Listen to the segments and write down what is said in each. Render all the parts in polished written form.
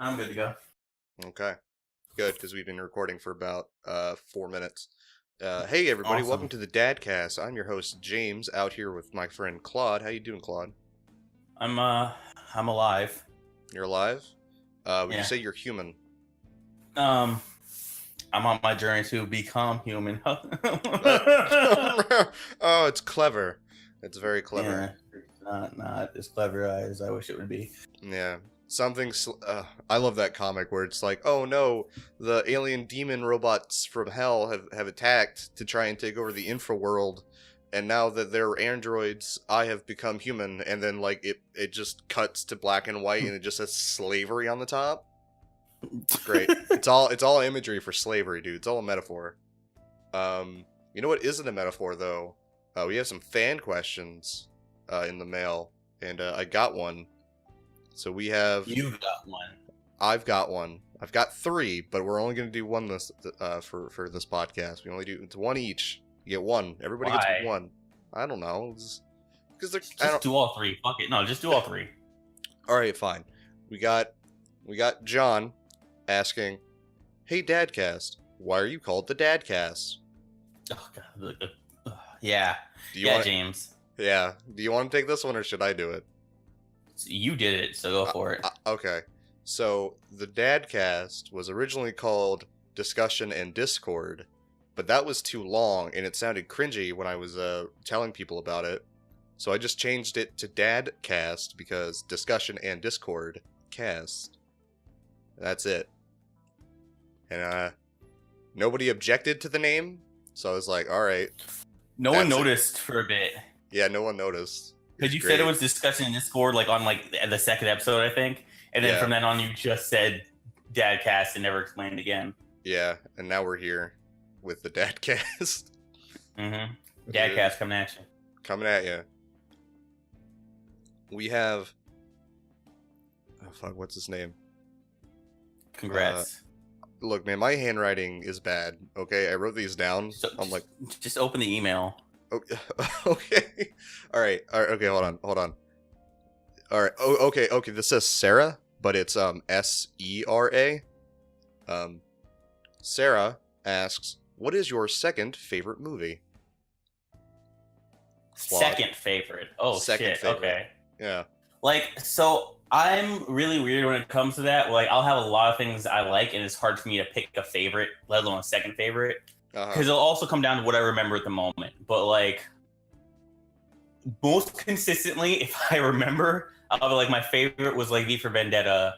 I'm good to go. Okay, good, because we've been recording for about 4 minutes. Hey everybody, welcome Awesome. to the DADCast. I'm your host James, out here with my friend Claude. How you doing, Claude? I'm alive. You're alive? Would you Yeah. say you're human? Um, I'm on my journey to become human. Oh, it's clever. It's very clever. Yeah, not as clever as I wish it would be. Yeah. I love that comic where it's like, oh no, the alien demon robots from hell have attacked to try and take over the infra world, and now that they're androids, I have become human, and then like it just cuts to black and white and it just says slavery on the top. It's great. It's all imagery for slavery, dude. It's all a metaphor. You know what isn't a metaphor though? We have some fan questions in the mail, and I got one. So we have. You've got one. I've got one. I've got three, but we're only going to do one for this podcast. We only do it's one each. You get one. Everybody Why? gets one. I don't know. Because they're. Just do all three. Fuck it. No, just do all three. All right, fine. We got John asking, "Hey, DADCast, why are you called the DADCast?" Oh god. Yeah. Do you Yeah, want? James. Yeah. Do you want to take this one or should I do it? You did it, so go for it. Okay. So the DADCast was originally called Discussion and Discord, but that was too long and it sounded cringy when I was telling people about it. So I just changed it to DADCast because Discussion and Discord cast. That's it. And nobody objected to the name, so I was like, all right. No one noticed for a bit. Yeah, no one noticed. Because you said it was discussing in Discord, like on like the second episode, I think, and then from then on, you just said DADcast and never explained it again. Yeah, and now we're here with the DADcast. Mm-hmm. DADcast coming at you. Coming at you. We have. Oh fuck! What's his name? Congrats. Look, man, my handwriting is bad. Okay, I wrote these down. So I'm like, just open the email. Okay. All right. Okay. Hold on. All right. Oh, okay. This says Sarah, but it's Sera. Sarah asks, "What is your second favorite movie?" Claude. Second favorite. Oh Second shit. favorite. Okay. Yeah. Like, so I'm really weird when it comes to that. Like, I'll have a lot of things I like, and it's hard for me to pick a favorite, let alone a second favorite. Because it'll also come down to what I remember at the moment. But like, most consistently, if I remember, I'll be like, my favorite was like V for Vendetta.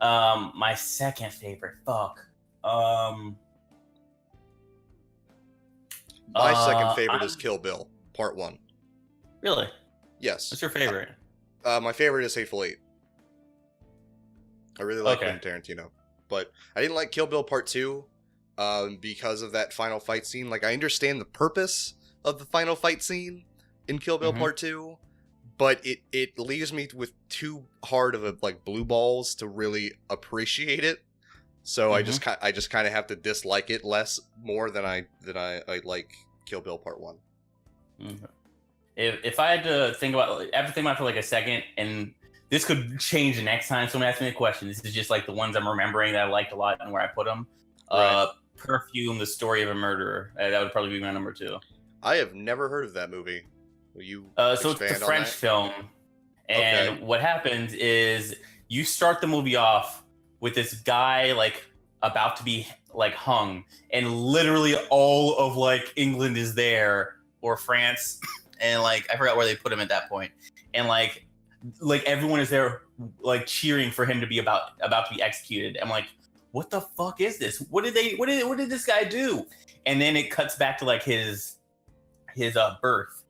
My second favorite, fuck. My second favorite is Kill Bill Part 1. Really? Yes. What's your favorite? My favorite is Hateful Eight. I really like Quentin Tarantino, but I didn't like Kill Bill Part 2. Because of that final fight scene. Like, I understand the purpose of the final fight scene in Kill Bill Part 2, but it leaves me with too hard of a like blue balls to really appreciate it. So I just kind of have to dislike it more than I like Kill Bill Part 1. Mm-hmm. If I had to think about, I have to think about it for like a second, and this could change the next time someone asks me a question. This is just like the ones I'm remembering that I liked a lot and where I put them. Right. Perfume, The Story of a Murderer. That would probably be my number 2. I have never heard of that movie. Will you so it's a French film, and what happens is you start the movie off with this guy like about to be like hung, and literally all of like England is there, or France, and like I forgot where they put him at that point, and like everyone is there like cheering for him to be about to be executed. I'm like, what the fuck is this? What did this guy do? And then it cuts back to like his birth,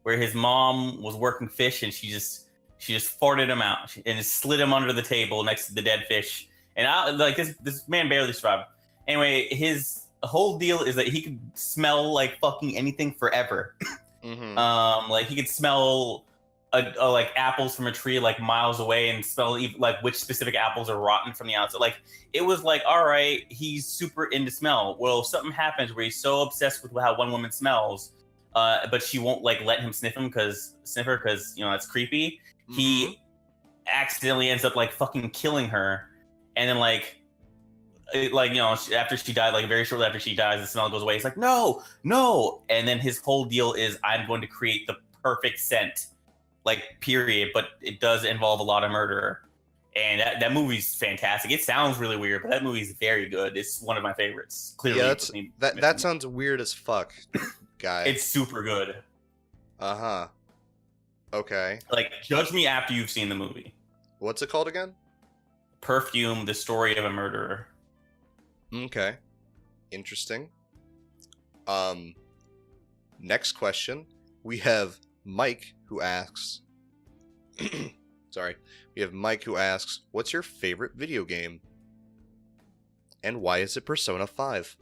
where his mom was working fish and she just farted him out and slid him under the table next to the dead fish. And this man barely survived. Anyway, his whole deal is that he could smell like fucking anything forever. Mm-hmm. Like he could smell like apples from a tree like miles away and smell like which specific apples are rotten from the outside. Like it was like, all right, he's super into smell. Well, something happens where he's so obsessed with how one woman smells, but she won't like let him sniff her because you know that's creepy. Mm-hmm. He accidentally ends up like fucking killing her, and then like after she died, like very shortly after she dies, the smell goes away. He's like, no, and then his whole deal is I'm going to create the perfect scent, like period. But it does involve a lot of murder, and that movie's fantastic. It sounds really weird, but that movie's very good. It's one of my favorites. Clearly, yeah, that sounds weird as fuck, guy. It's super good. Okay. Like, judge me after you've seen the movie. What's it called again? Perfume: The Story of a Murderer. Okay. Interesting. Next question. We have Mike who asks sorry. We have Mike who asks, what's your favorite video game? And why is it Persona 5?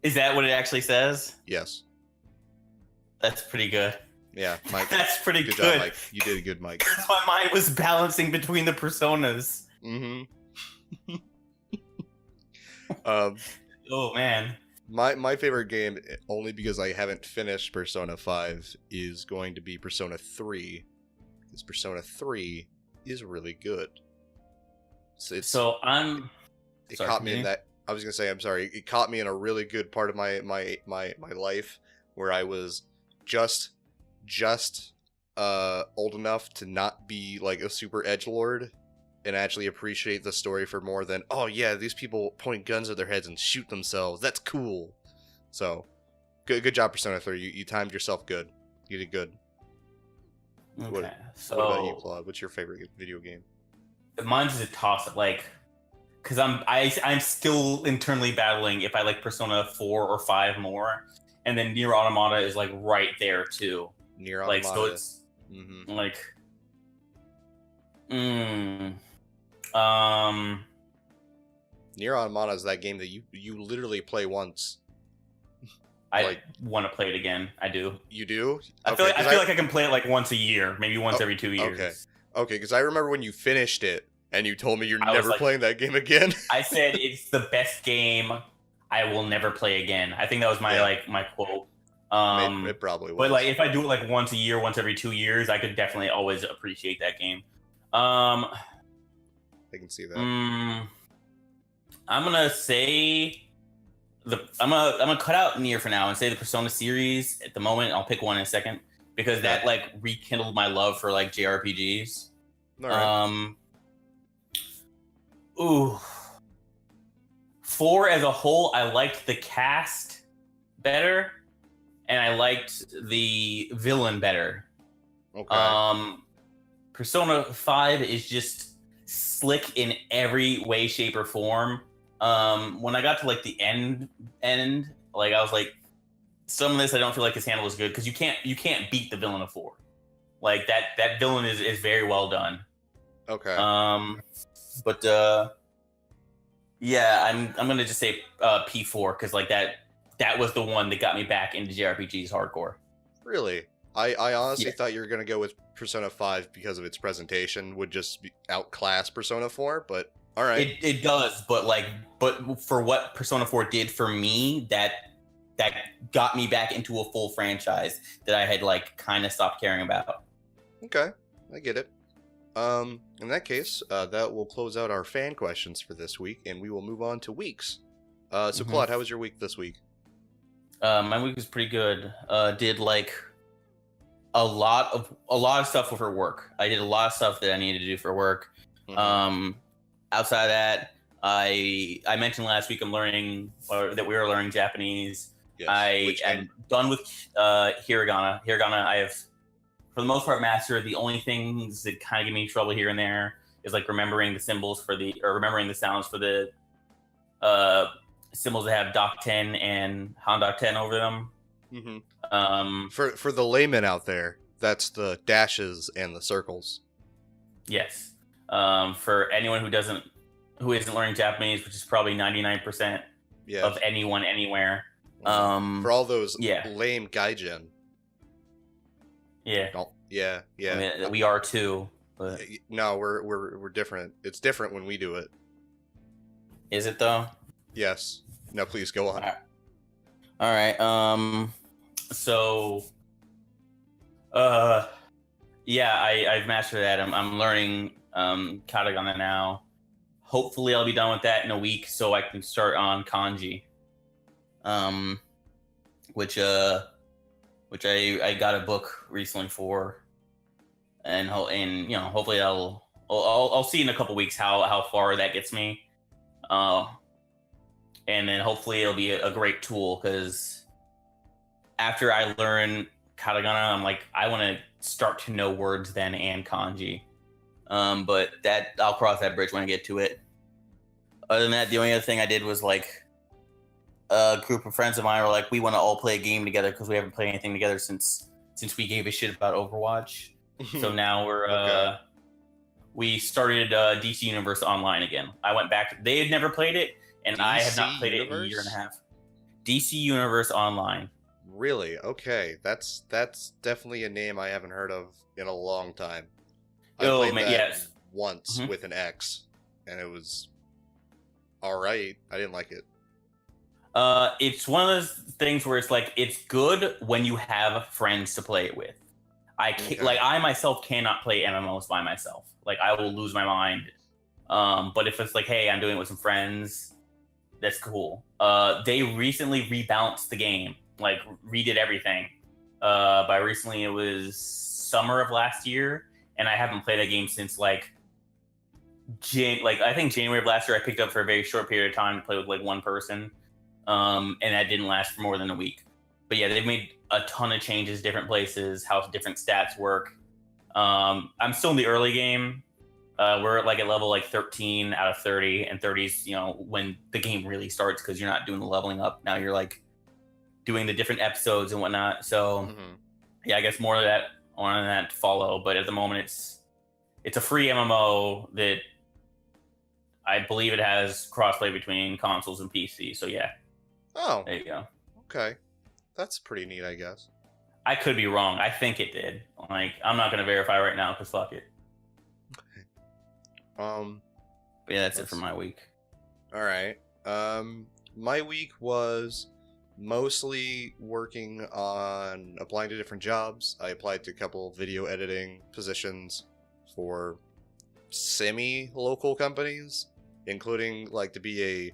Is that what it actually says? Yes. That's pretty good. Yeah, Mike. That's pretty good. Good job, Mike. You did a good, Mike. My mind was balancing between the personas. Mm-hmm. Oh man. My favorite game, only because I haven't finished Persona 5, is going to be Persona 3. Because Persona 3 is really good. It caught me in that. I was gonna say, I'm sorry. It caught me in a really good part of my life where I was just old enough to not be like a super edgelord and actually appreciate the story for more than, oh yeah, these people point guns at their heads and shoot themselves. That's cool. So, good job, Persona 3. You timed yourself good. You did good. Okay. What about you, Claude? What's your favorite video game? Mine's a toss-up, like, because I'm still internally battling if I like Persona 4 or 5 more, and then Nier Automata is like right there too. Nier Automata. Like, so it's like, Nier Automata is that game that you literally play once. I want to play it again. I do. You do? I feel like I can play it like once a year, maybe once every 2 years. Okay, because I remember when you finished it and you told me you're never playing that game again. I said it's the best game I will never play again. I think that was my my quote. It probably was. But like if I do it like once a year, once every 2 years, I could definitely always appreciate that game. I can see that. I'm gonna say I'm gonna cut out Nier for now and say the Persona series at the moment. I'll pick one in a second because that like rekindled my love for like JRPGs. All right. Ooh. 4 as a whole, I liked the cast better, and I liked the villain better. Okay. Persona 5 is just slick in every way, shape, or form. When I got to like the end, like I was like, some of this I don't feel like is handled as good because you can't beat the villain of 4. Like that villain is very well done. Okay. But yeah, I'm gonna just say P4 because like that was the one that got me back into JRPGs hardcore. Really? I honestly thought you were gonna go with Persona 5 because of its presentation would just outclass Persona 4, but all right. It does, but for what Persona 4 did for me, that got me back into a full franchise that I had like kind of stopped caring about. Okay, I get it. In that case, that will close out our fan questions for this week, and we will move on to weeks. So Claude, how was your week this week? My week was pretty good. Did like a lot of stuff for work. I did a lot of stuff that I needed to do for work. Outside of that, I mentioned last week I'm learning that we were learning Japanese. Yes. I am done with hiragana. Hiragana, I have for the most part mastered. The only things that kind of give me trouble here and there is like remembering the symbols remembering the sounds for the symbols that have Dokten and Handokten over them. For the layman out there, that's the dashes and the circles. Yes. For anyone who isn't learning Japanese, which is probably 99% of anyone anywhere. For all those lame gaijin. Yeah. Oh, yeah. I mean, we are too. But... No, we're different. It's different when we do it. Is it though? Yes. No, please go on. All right. So, yeah, I've mastered that. I'm learning katakana now. hopefully I'll be done with that in a week so I can start on kanji. Which I got a book recently for, and hopefully I'll see in a couple weeks how far that gets me. And then hopefully it'll be a great tool, because after I learn katakana, I'm like, I want to start to know words then and kanji. But that I'll cross that bridge when I get to it. Other than that, the only other thing I did was like a group of friends of mine were like, we want to all play a game together because we haven't played anything together since we gave a shit about Overwatch. So now we're we started DC Universe Online again. I went back. They had never played it, and DC I have not played it in a year and a half. DC Universe Online. Really? Okay, that's definitely a name I haven't heard of in a long time. I played that once with an X, and it was all right. I didn't like it. It's one of those things where it's like, it's good when you have friends to play it with. I myself cannot play MMOs by myself. Like, I will lose my mind. But if it's like, hey, I'm doing it with some friends, that's cool. They recently rebalanced the game, like redid everything. By recently, it was summer of last year, and I haven't played that game since I think January of last year. I picked up for a very short period of time to play with like one person. And that didn't last for more than a week. But yeah, they've made a ton of changes, different places, how different stats work. I'm still in the early game. We're at level 13 out of 30, and 30's when the game really starts, because you're not doing the leveling up. Now you're like doing the different episodes and whatnot. So yeah, I guess more of that on that to follow. But at the moment, it's a free MMO that I believe it has crossplay between consoles and PC. So yeah. Oh, there you go. Okay, that's pretty neat, I guess. I could be wrong. I think it did. Like, I'm not going to verify right now because fuck it. But yeah, that's it for my week. All right. My week was mostly working on applying to different jobs. I applied to a couple video editing positions for semi-local companies, including to be a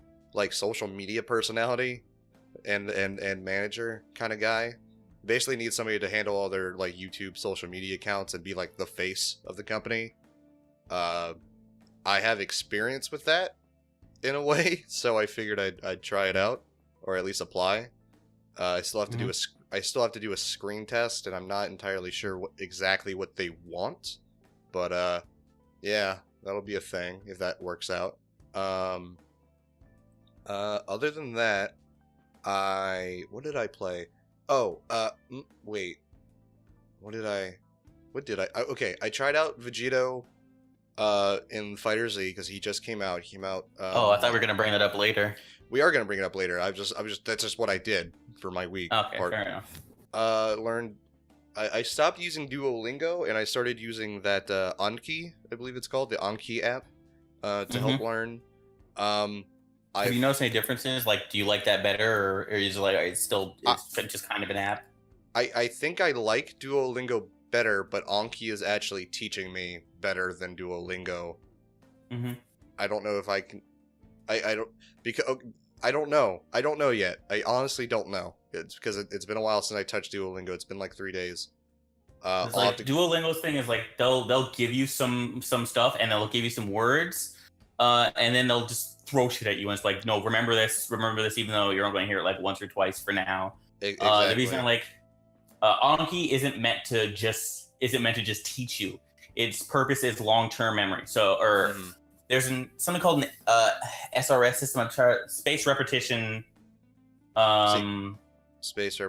social media personality and manager kind of guy. Basically need somebody to handle all their YouTube social media accounts and be the face of the company. I have experience with that in a way, so I figured I'd try it out, or at least apply. I still have to do a screen test, and I'm not entirely sure exactly what they want, but yeah, that'll be a thing if that works out. Other than that, what did I play? Oh, wait. Okay, I tried out Vegito in Fighter Z because he just came out. I thought we were gonna bring that up later. We are gonna bring it up later. That's just what I did for my week. Okay, fair enough. I stopped using Duolingo and I started using that Anki, I believe it's called, the Anki app, to help learn. Have you noticed any differences? Do you like that better, or is it's just kind of an app? I think I like Duolingo better, but Anki is actually teaching me better than Duolingo. I don't know if I can. I don't know. I don't know yet. I honestly don't know. It's because it's been a while since I touched Duolingo. It's been 3 days. Duolingo's thing is they'll give you some stuff, and they'll give you some words, and then they'll just throw shit at you, and it's no, remember this, even though you're only going to hear it once or twice for now. Exactly. The reason Anki isn't meant to just teach you. Its purpose is long-term memory. So, there's something called an SRS system, spaced repetition. Spaced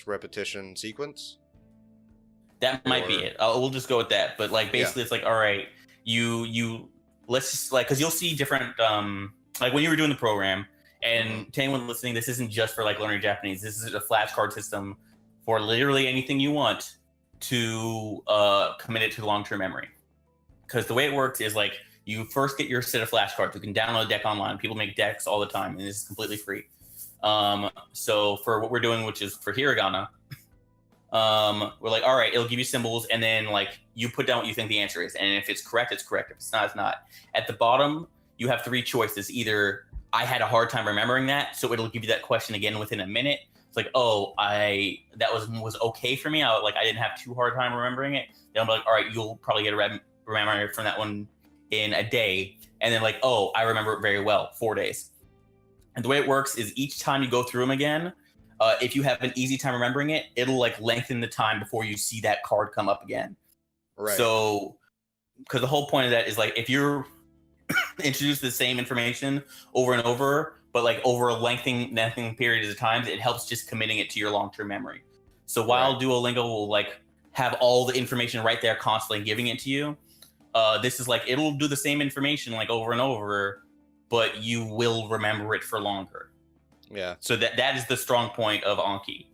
repetition sequence. That might be it. We'll just go with that. But basically, it's all right. You let's just because you'll see different when you were doing the program, and to anyone listening, this isn't just for learning Japanese. This is a flashcard system for literally anything you want to commit it to long-term memory. Because the way it works is you first get your set of flashcards. You can download a deck online. People make decks all the time, and it's completely free. So for what we're doing, which is for hiragana, we're like, all right, it'll give you symbols, and then like you put down what you think the answer is, and if it's correct, it's correct. If it's not, it's not. At the bottom, you have 3 choices. Either I had a hard time remembering that, so it'll give you that question again within a minute. It's like, oh, that was okay for me. I didn't have too hard time remembering it. Then I'm like, all right, you'll probably get a remember from that one in a day, and then like, oh, I remember it very well, 4 days. And the way it works is each time you go through them again, if you have an easy time remembering it, it'll like lengthen the time before you see that card come up again. Right. So, because the whole point of that is like if you're introduced the same information over and over, but like over a lengthening period of time, it helps just committing it to your long-term memory. So while Duolingo will like have all the information right there constantly giving it to you, this is like it'll do the same information like over and over, but you will remember it for longer. Yeah. So that is the strong point of Anki.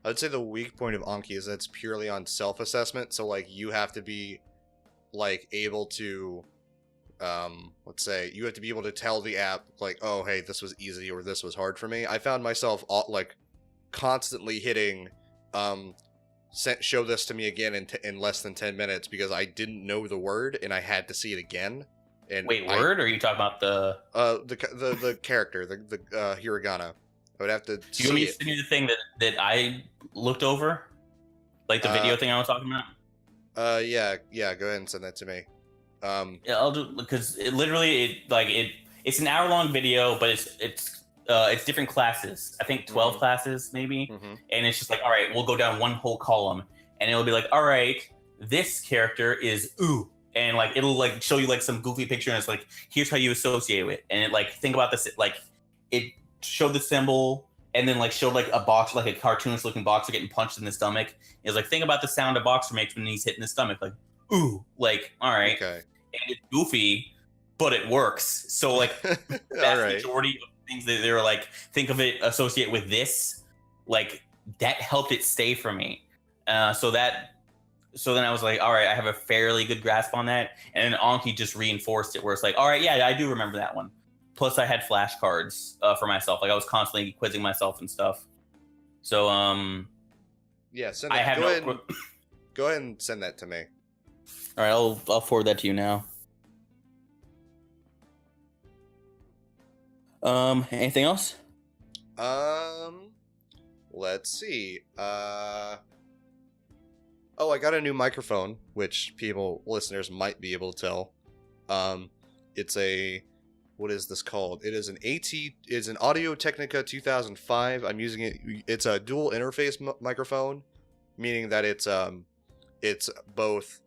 I'd say the weak point of Anki is that it's purely on self-assessment. So like you have to be like able to, let's say you have to be able to tell the app like, oh, hey, this was easy or this was hard for me. I found myself like constantly hitting, show this to me again in less than 10 minutes because I didn't know the word and I had to see it again. And wait, word? Or are you talking about the character, the hiragana? I would have to. Do you want me to send you the thing that I looked over, like the video thing I was talking about? Yeah. Go ahead and send that to me. Yeah, I'll do because it's an hour-long video, but it's different classes. I think 12 classes maybe, and it's just like, all right, we'll go down one whole column, and it'll be like, all right, this character is ooh. And like it'll like show you like some goofy picture and it's like here's how you associate it, and it like think about this, like it showed the symbol and then like showed like a box, like a cartoonish looking boxer getting punched in the stomach. It's like think about the sound a boxer makes when he's hitting the stomach, like ooh, like all right. Okay. And it's goofy, but it works. So like the majority of things that they're like think of it associate with this, like that helped it stay for me. So then I was like, all right, I have a fairly good grasp on that. And then Anki just reinforced it where it's like, all right, yeah, I do remember that one. Plus I had flashcards for myself. Like I was constantly quizzing myself and stuff. So, yeah, send that. Go ahead and send that to me. All right, I'll forward that to you now. Anything else? Let's see. Oh, I got a new microphone, which listeners might be able to tell. It's what is this called? It is it's an Audio-Technica 2005. I'm using it. It's a dual interface microphone, meaning that it's both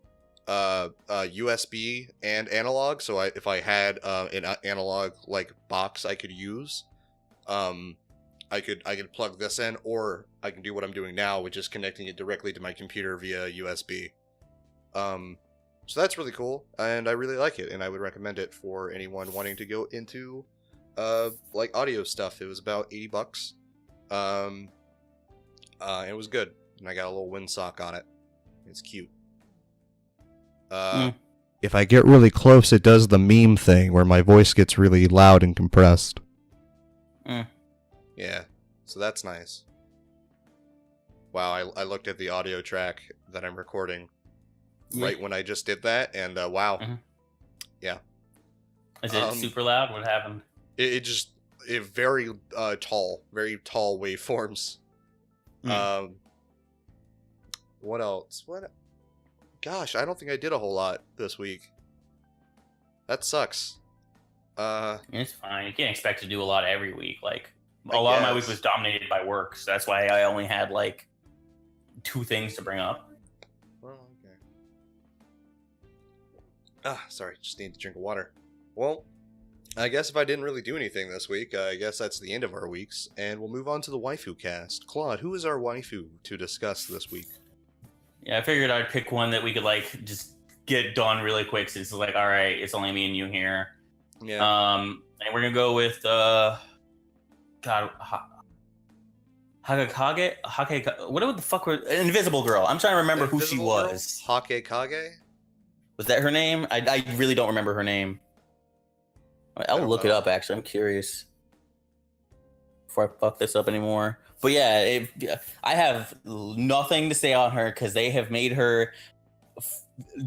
USB and analog. So if I had an analog like box I could use, I could plug this in, or I can do what I'm doing now, which is connecting it directly to my computer via USB. So that's really cool, and I really like it, and I would recommend it for anyone wanting to go into like audio stuff. It was about $80. It was good, and I got a little windsock on it. It's cute. If I get really close, it does the meme thing where my voice gets really loud and compressed. Yeah, so that's nice. Wow, I looked at the audio track that I'm recording right when I just did that, and wow. Yeah. Is it super loud? What happened? It very tall waveforms. What else? Gosh, I don't think I did a whole lot this week. That sucks. It's fine. You can't expect to do a lot every week. Like a lot of my week was dominated by work, so that's why I only had like 2 things to bring up. Well, okay. Sorry, just need to drink water. Well, I guess if I didn't really do anything this week, I guess that's the end of our weeks, and we'll move on to the waifu cast. Claude, who is our waifu to discuss this week? Yeah, I figured I'd pick one that we could like just get done really quick, since it's like, all right, it's only me and you here. Yeah. And we're gonna go with Hagekage. What the fuck was Invisible Girl? I'm trying to remember who she was. Hakekage? Was that her name? I really don't remember her name. I'll look it up. Actually, I'm curious. before I fuck this up anymore. But yeah, I have nothing to say on her because they have made her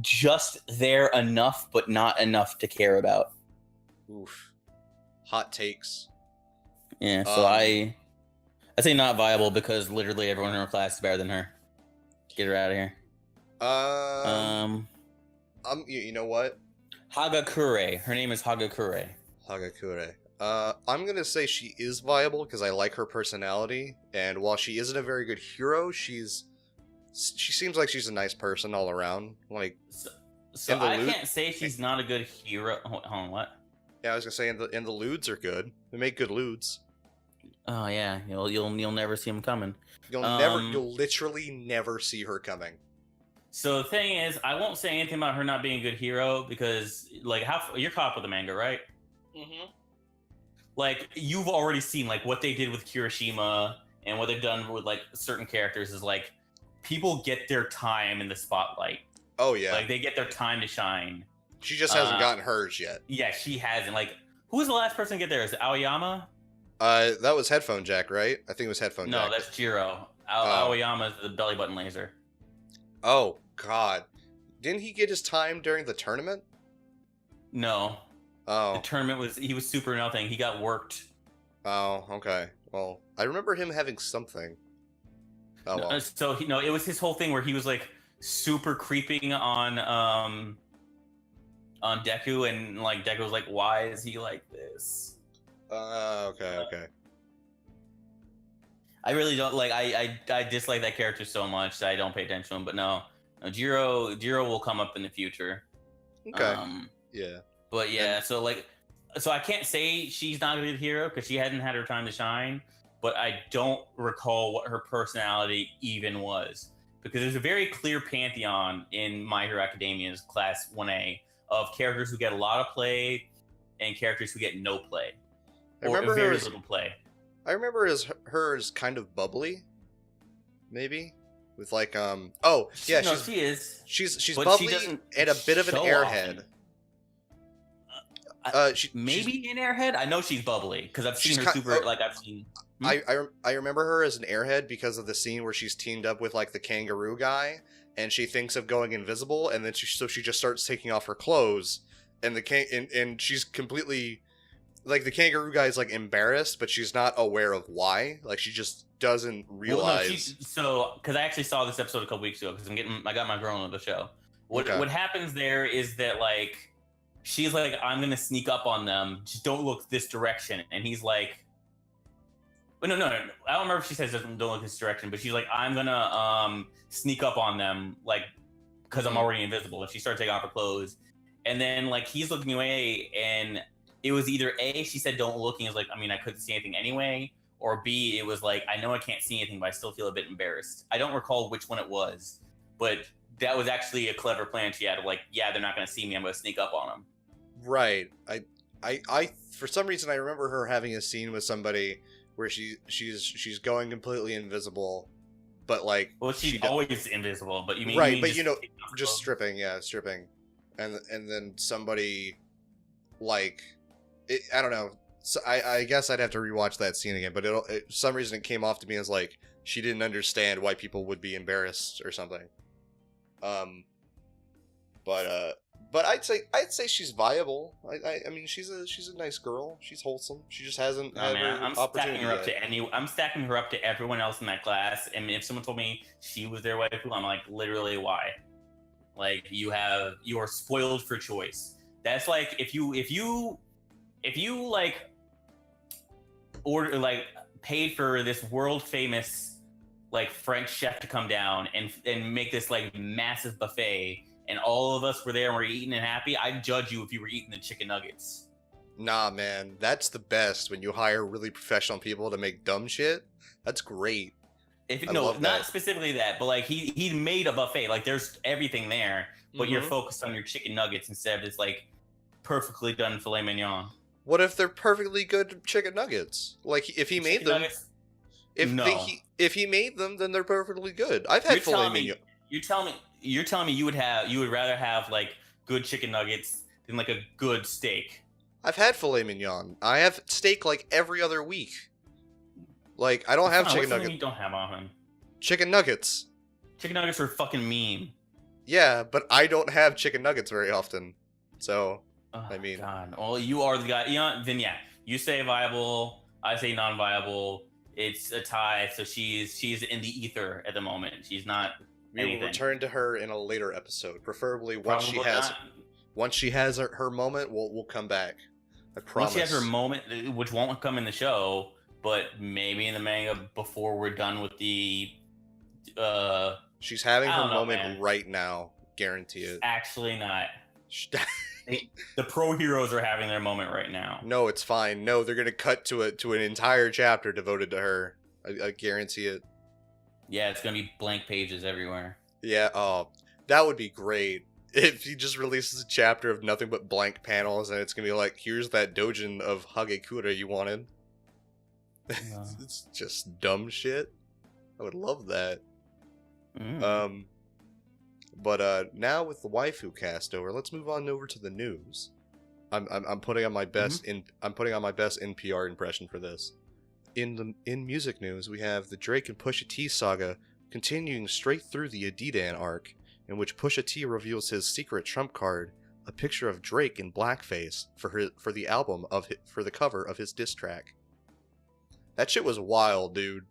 just there enough, but not enough to care about. Oof. Hot takes. Yeah, so I say not viable because literally everyone in her class is better than her. Get her out of here. You know what? Hagakure. Her name is Hagakure. Hagakure. I'm gonna say she is viable because I like her personality, and while she isn't a very good hero, she seems like she's a nice person all around. Like, so I can't say she's not a good hero. Hold on, what? Yeah, I was gonna say, and the lewds are good. They make good lewds. Oh yeah, you'll never see them coming. You'll literally never see her coming. So the thing is, I won't say anything about her not being a good hero because, like, you're caught up with the manga, right? Mm-hmm. Like, you've already seen like what they did with Kirishima and what they've done with like certain characters is like people get their time in the spotlight. Oh yeah, like they get their time to shine. She just hasn't gotten hers yet. Yeah, she hasn't. Like, who was the last person to get there? Is it Aoyama? That was Headphone Jack, right? I think it was Headphone Jack. No, that's Jiro. Aoyama is the belly button laser. Oh God, didn't he get his time during the tournament? No. Oh. The tournament he was super nothing. He got worked. Oh, okay. Well, I remember him having something. Oh well. So it was his whole thing where he was like super creeping on Deku, and like Deku was like, why is he like this? Okay. I really don't like. I dislike that character so much that I don't pay attention to him. But no, Jiro will come up in the future. Okay. Yeah. But yeah, so I can't say she's not a good hero because she hadn't had her time to shine. But I don't recall what her personality even was, because there's a very clear pantheon in My Hero Academia's Class 1A of characters who get a lot of play and characters who get no play. Or very little play. I remember her as kind of bubbly, maybe with like she is. She's bubbly and a bit of an airhead. Maybe an airhead. I know she's bubbly because I've seen her I've seen. I remember her as an airhead because of the scene where she's teamed up with like the kangaroo guy, and she thinks of going invisible, and then she just starts taking off her clothes, and and she's completely. Like, the kangaroo guy is, like, embarrassed, but she's not aware of why. Like, she just doesn't realize. Because I actually saw this episode a couple weeks ago, because I got my girl on the show. What happens there is that, like, she's like, I'm going to sneak up on them. Just don't look this direction. And he's like, but no. I don't remember if she says don't look this direction, but she's like, I'm going to sneak up on them, like, because I'm already invisible. And she starts taking off her clothes. And then, like, he's looking away, and it was either A, she said don't look, and he was like, I mean, I couldn't see anything anyway, or B, it was like, I know I can't see anything, but I still feel a bit embarrassed. I don't recall which one it was, but that was actually a clever plan she had of like, yeah, they're not going to see me, I'm going to sneak up on them. Right. I for some reason I remember her having a scene with somebody where she's going completely invisible, but like, well, she's always invisible, but you mean right, but just stripping, and then somebody like. I don't know. So I guess I'd have to rewatch that scene again, but for some reason it came off to me as like she didn't understand why people would be embarrassed or something. But I'd say she's viable. I mean she's a nice girl. She's wholesome. She just hasn't had her opportunity yet. I'm stacking her up to everyone else in that class. And if someone told me she was their waifu, I'm like, literally, why? Like, you are spoiled for choice. That's like if you like order like paid for this world famous like French chef to come down and make this like massive buffet, and all of us were there and we're eating and happy, I'd judge you if you were eating the chicken nuggets. Nah, man, that's the best when you hire really professional people to make dumb shit. That's great. Not specifically that, but like he made a buffet. Like, there's everything there, but you're focused on your chicken nuggets instead of this like perfectly done filet mignon. What if they're perfectly good chicken nuggets? Like, if he made them, if he made them, then they're perfectly good. I've had filet mignon. You're telling me you would rather have like good chicken nuggets than like a good steak. I've had filet mignon. I have steak like every other week. Like, I don't have chicken What's something nuggets. you don't have often? Chicken nuggets. Chicken nuggets are fucking meme. Yeah, but I don't have chicken nuggets very often. So, Oh, I mean... God. Well, you are the guy. You know, then yeah. You say viable, I say non-viable. It's a tie, so she's in the ether at the moment. She's not We will return to her in a later episode. Preferably once Probably she has her moment, we'll come back. I promise. Once she has her moment, which won't come in the show, but maybe in the manga before we're done with the she's having her moment right now. Guarantee it. Actually not. The pro heroes are having their moment right now. No, it's fine. No, they're gonna cut to an entire chapter devoted to her. I guarantee it. Yeah, it's gonna be blank pages everywhere. Yeah, oh, that would be great. If he just releases a chapter of nothing but blank panels, and it's gonna be like, here's that dojin of Hagekura you wanted. It's just dumb shit. I would love that. But now with the waifu cast over, let's move on over to the news. I'm putting on my best I'm putting on my best NPR impression for this. In music news, we have the Drake and Pusha T saga continuing straight through the Adidas arc, in which Pusha T reveals his secret trump card, a picture of Drake in blackface for the cover of his diss track. That shit was wild, dude.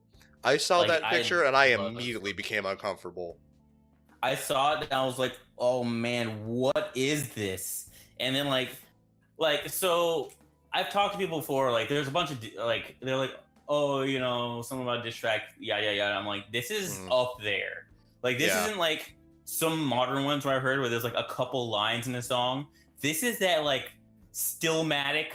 I saw that picture and I immediately became uncomfortable. I saw it and I was like, "Oh man, what is this?" And then so I've talked to people before. Like, there's a bunch of they're like, "Oh, you know, something about diss track." Yeah. I'm like, this is up there. Like, this isn't like some modern ones where I heard where there's like a couple lines in a song. This is that like Stillmatic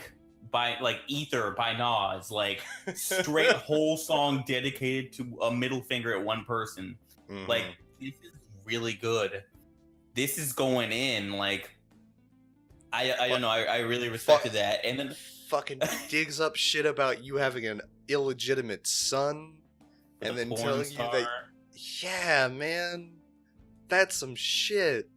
by like Ether by Nas, like straight whole song dedicated to a middle finger at one person. Like, this is really good. This is going in. Like, I don't know. I really respected that. And then fucking digs up shit about you having an illegitimate son, and then telling you that, yeah, man, that's some shit.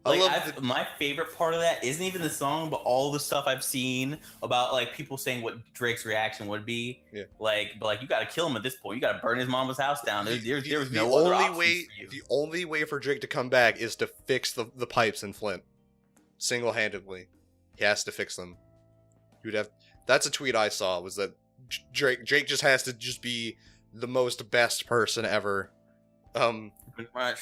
Like, my favorite part of that isn't even the song, but all the stuff I've seen about like people saying what Drake's reaction would be. Yeah. But you gotta kill him at this point. You gotta burn his mama's house down. There's no other option for you. The only way for Drake to come back is to fix the pipes in Flint, single-handedly. He has to fix them. That's a tweet I saw, was that Drake just has to just be the most best person ever. Pretty much.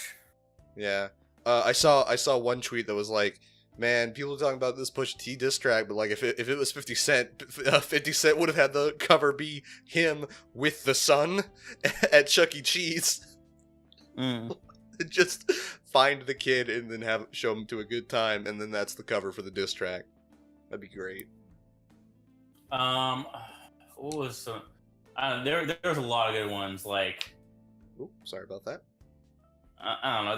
Yeah. I saw one tweet that was like, man, people are talking about this Pusha T diss track, but like if it was 50 Cent, 50 Cent would have had the cover be him with the son at Chuck E. Cheese. Just find the kid and then show him to a good time, and then that's the cover for the diss track. That'd be great. What was some? There's a lot of good ones. Like, ooh, sorry about that. I don't know.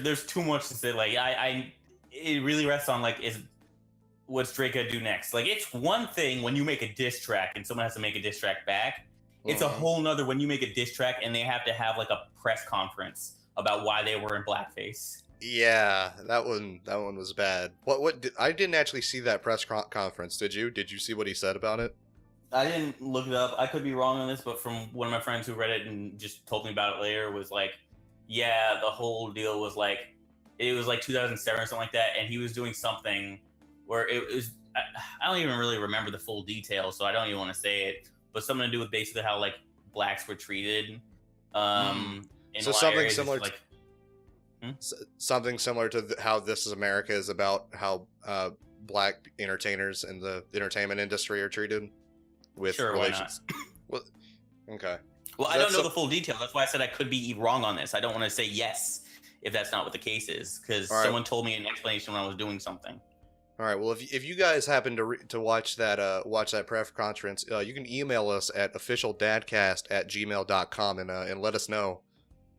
There's too much to say. Like, it really rests on like, what's Drake gonna do next? Like, it's one thing when you make a diss track and someone has to make a diss track back. It's a whole nother when you make a diss track and they have to have like a press conference about why they were in blackface. Yeah, that one was bad. I didn't actually see that press conference. Did you? Did you see what he said about it? I didn't look it up. I could be wrong on this, but from one of my friends who read it and just told me about it later, was like, yeah, the whole deal was like, it was like 2007 or something like that, and he was doing something where it was, I don't even really remember the full details, so I don't even want to say it, but something to do with basically how like blacks were treated. So something similar to, something similar to how This Is America is about how black entertainers in the entertainment industry are treated with relations. Well, okay. Well, I don't know the full detail. That's why I said I could be wrong on this. I don't want to say yes if that's not what the case is, because someone told me an explanation when I was doing something. All right. Well, if you guys happen to watch that press conference, you can email us at officialdadcast@gmail.com and let us know.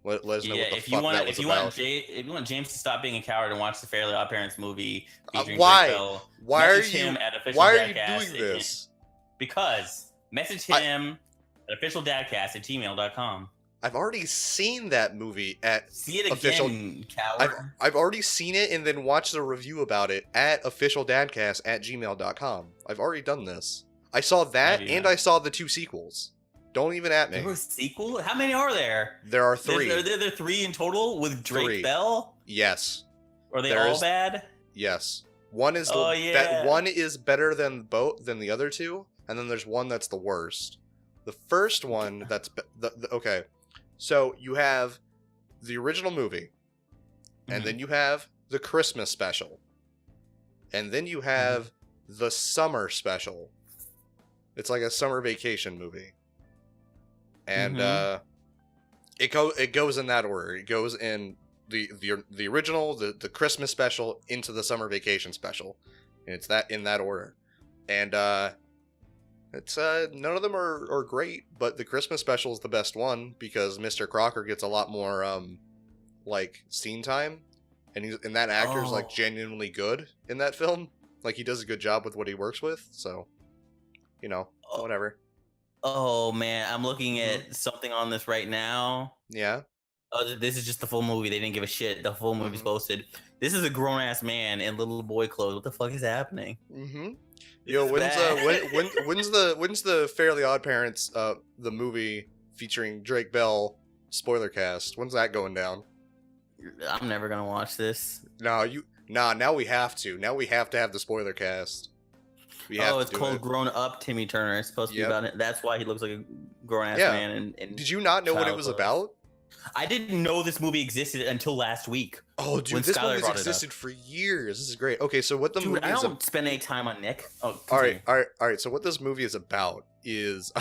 Let us know what the fuck that was about. If you want James to stop being a coward and watch the Fairly Odd Parents movie featuring why? Drake Bell, why are you doing this? Because message him at officialdadcast@gmail.com. I've already seen that movie at See it again, coward. I've already seen it and then watched a review about it at officialdadcast@gmail.com. I've already done this. I saw that and I saw the 2 sequels. Don't even at There me. was a sequel? How many are there? There are 3. There are 3 in total with Drake 3. Bell? Yes. Are they all bad? Yes. One is one is better than the other 2, and then there's one that's the worst. The first one that's okay. So you have the original movie, and then you have the Christmas special, and then you have the summer special. It's like a summer vacation movie, and it goes in that order. It goes in the original, the Christmas special, into the summer vacation special, and it's that in that order. And it's none of them are great, but the Christmas special is the best one because Mr. Crocker gets a lot more like scene time, and that actor's like genuinely good in that film. Like he does a good job with what he works with, so whatever. Oh man, I'm looking at something on this right now. Yeah. Oh, this is just the full movie. They didn't give a shit. The full movie's posted. This is a grown ass man in little boy clothes. What the fuck is happening? Yo, when's the Fairly Odd Parents the movie featuring Drake Bell spoiler cast? When's that going down? I'm never gonna watch this. Now we have to. Now we have to have the spoiler cast. It's called Grown Up Timmy Turner. It's supposed to be about it. That's why he looks like a grown ass man. And did you not know what it was about? I didn't know this movie existed until last week. Oh, dude, this movie's existed for years. This is great. Okay, so what the movie I don't spend any time on Nick. Oh, all right. So what this movie is about is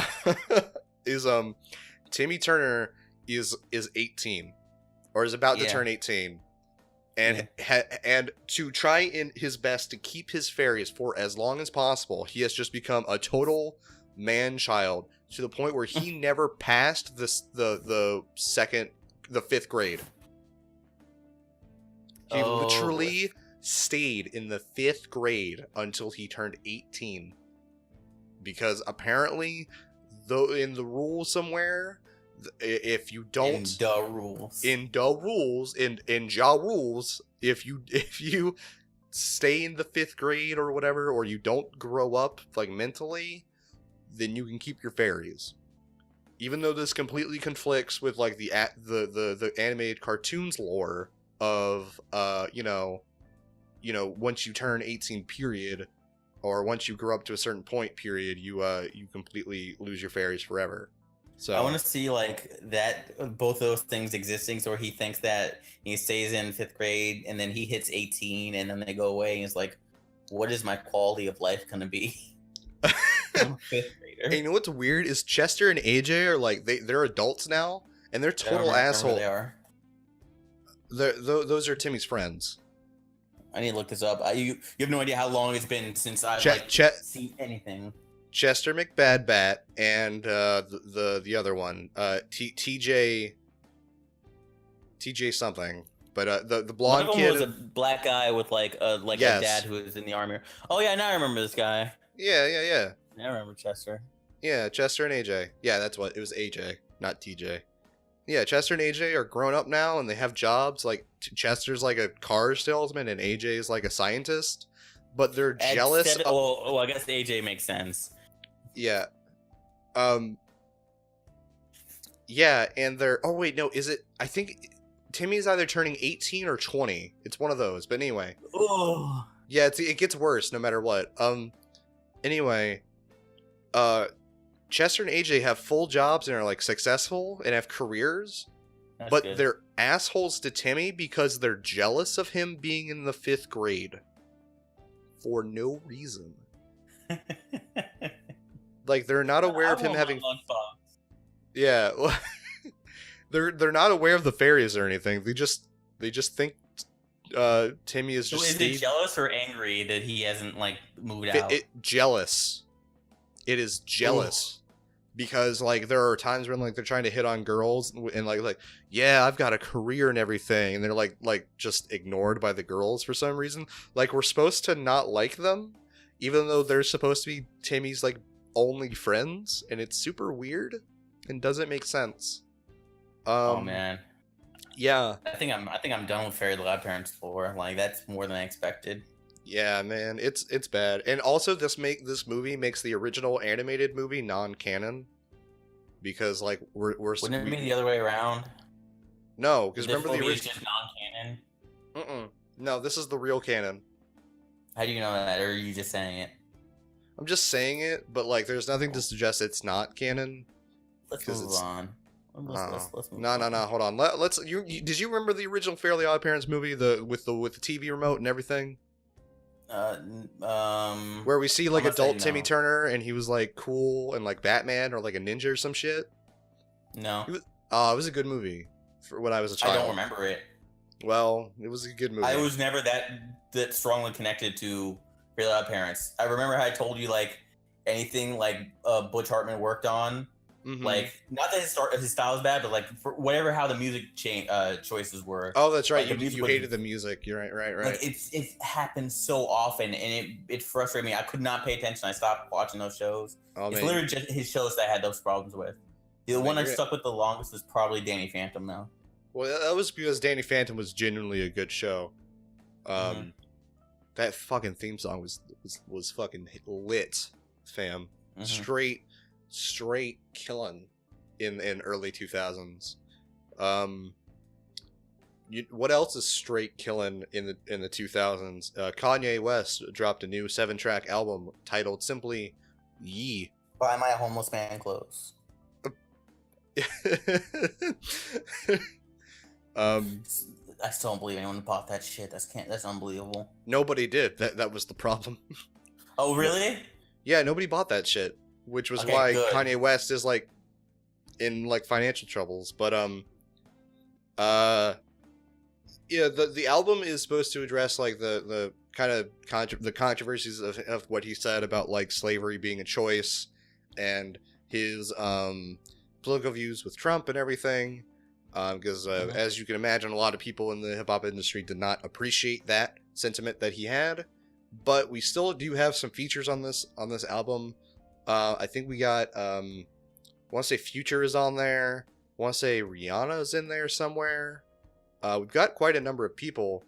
Timmy Turner is 18 or is about to turn 18, and and to try in his best to keep his fairies for as long as possible, he has just become a total man child to the point where he never passed the 5th grade. He literally stayed in the 5th grade until he turned 18. Because apparently, though in the rules somewhere, if you don't in Ja rules, if you stay in the 5th grade or whatever, or you don't grow up like mentally, then you can keep your fairies. Even though this completely conflicts with like the animated cartoons lore of once you turn 18 period, or once you grow up to a certain point period, you completely lose your fairies forever. So I want to see like that, both those things existing. So he thinks that he stays in 5th grade and then he hits 18 and then they go away and it's like, what is my quality of life gonna be? I'm a 5th grader. And you know what's weird is Chester and AJ are like they're adults now and they're total assholes. They are. Those are Timmy's friends. I need to look this up. You have no idea how long it's been since I've seen anything. Chester McBadbat and the other one, TJ something, but the blonde one of them kid was a black guy with like a dad who was in the army. Oh yeah, now I remember this guy. Yeah. I remember Chester. Yeah, Chester and AJ. Yeah, that's what it was. AJ, not TJ. Yeah, Chester and AJ are grown up now and they have jobs. Like Chester's like a car salesman and AJ's like a scientist, but they're jealous. I guess AJ makes sense. Yeah. Yeah, and they're... Oh, wait, no, is it... I think Timmy's either turning 18 or 20. It's one of those, but anyway. Oh. Yeah, it gets worse no matter what. Anyway, Chester and AJ have full jobs and are, like, successful and have careers. But they're assholes to Timmy because they're jealous of him being in the 5th grade. For no reason. Like, they're not aware of him having... Yeah, well, they're not aware of the fairies or anything. They just think Timmy is just... So is it jealous or angry that he hasn't, like, moved out? Jealous. It is jealous. Ooh. Because, like, there are times when, like, they're trying to hit on girls and, like, yeah, I've got a career and everything. And they're, like just ignored by the girls for some reason. Like, we're supposed to not like them, even though they're supposed to be Timmy's, like, only friends. And it's super weird and doesn't make sense. Oh, man. Yeah. I think I'm done with Fairly Odd Parents 4. Like, that's more than I expected. Yeah, man, it's bad. And also this movie makes the original animated movie non-canon. because like Wouldn't it be the other way around? No, because This remember the movie is original. just non-canon. No, this is the real canon. How do you know that, or are you just saying it? I'm just saying it, but like, there's nothing to suggest it's not canon. Let's move on. Let's move No, on. hold on. Let's. Did you remember the original Fairly Odd Parents movie, with the TV remote and everything? Where we see like adult Timmy Turner, and he was like cool and like Batman or like a ninja or some shit. No. It was a good movie for when I was a child. I don't remember it. Well, it was a good movie. I was never that strongly connected to Fairly Odd Parents. I remember how I told you like anything like Butch Hartman worked on. Mm-hmm. Like, not that his style is bad, but like for whatever how the music choices were. Oh, that's right. Like, you hated the music. You're right. Like it happened so often, and it frustrated me. I could not pay attention. I stopped watching those shows. It's literally just his shows that I had those problems with. The one I stuck with the longest is probably Danny Phantom now. Well, that was because Danny Phantom was genuinely a good show. That fucking theme song was fucking lit, fam. Straight killing in early 2000s. What else is straight killing in the 2000s? Kanye West dropped a new 7-track album titled simply Ye. Buy my homeless man clothes. I still don't believe anyone bought that shit. That's unbelievable. Nobody did. That was the problem. Oh really? Yeah, nobody bought that shit, which was why good. Kanye West is like in like financial troubles. But yeah, the album is supposed to address like the kind of the controversies of what he said about like slavery being a choice, and his political views with Trump and everything. Because as you can imagine, a lot of people in the hip hop industry did not appreciate that sentiment that he had. But we still do have some features on this album. I think we got I want to say Future is on there. I want to say Rihanna is in there somewhere. We've got quite a number of people.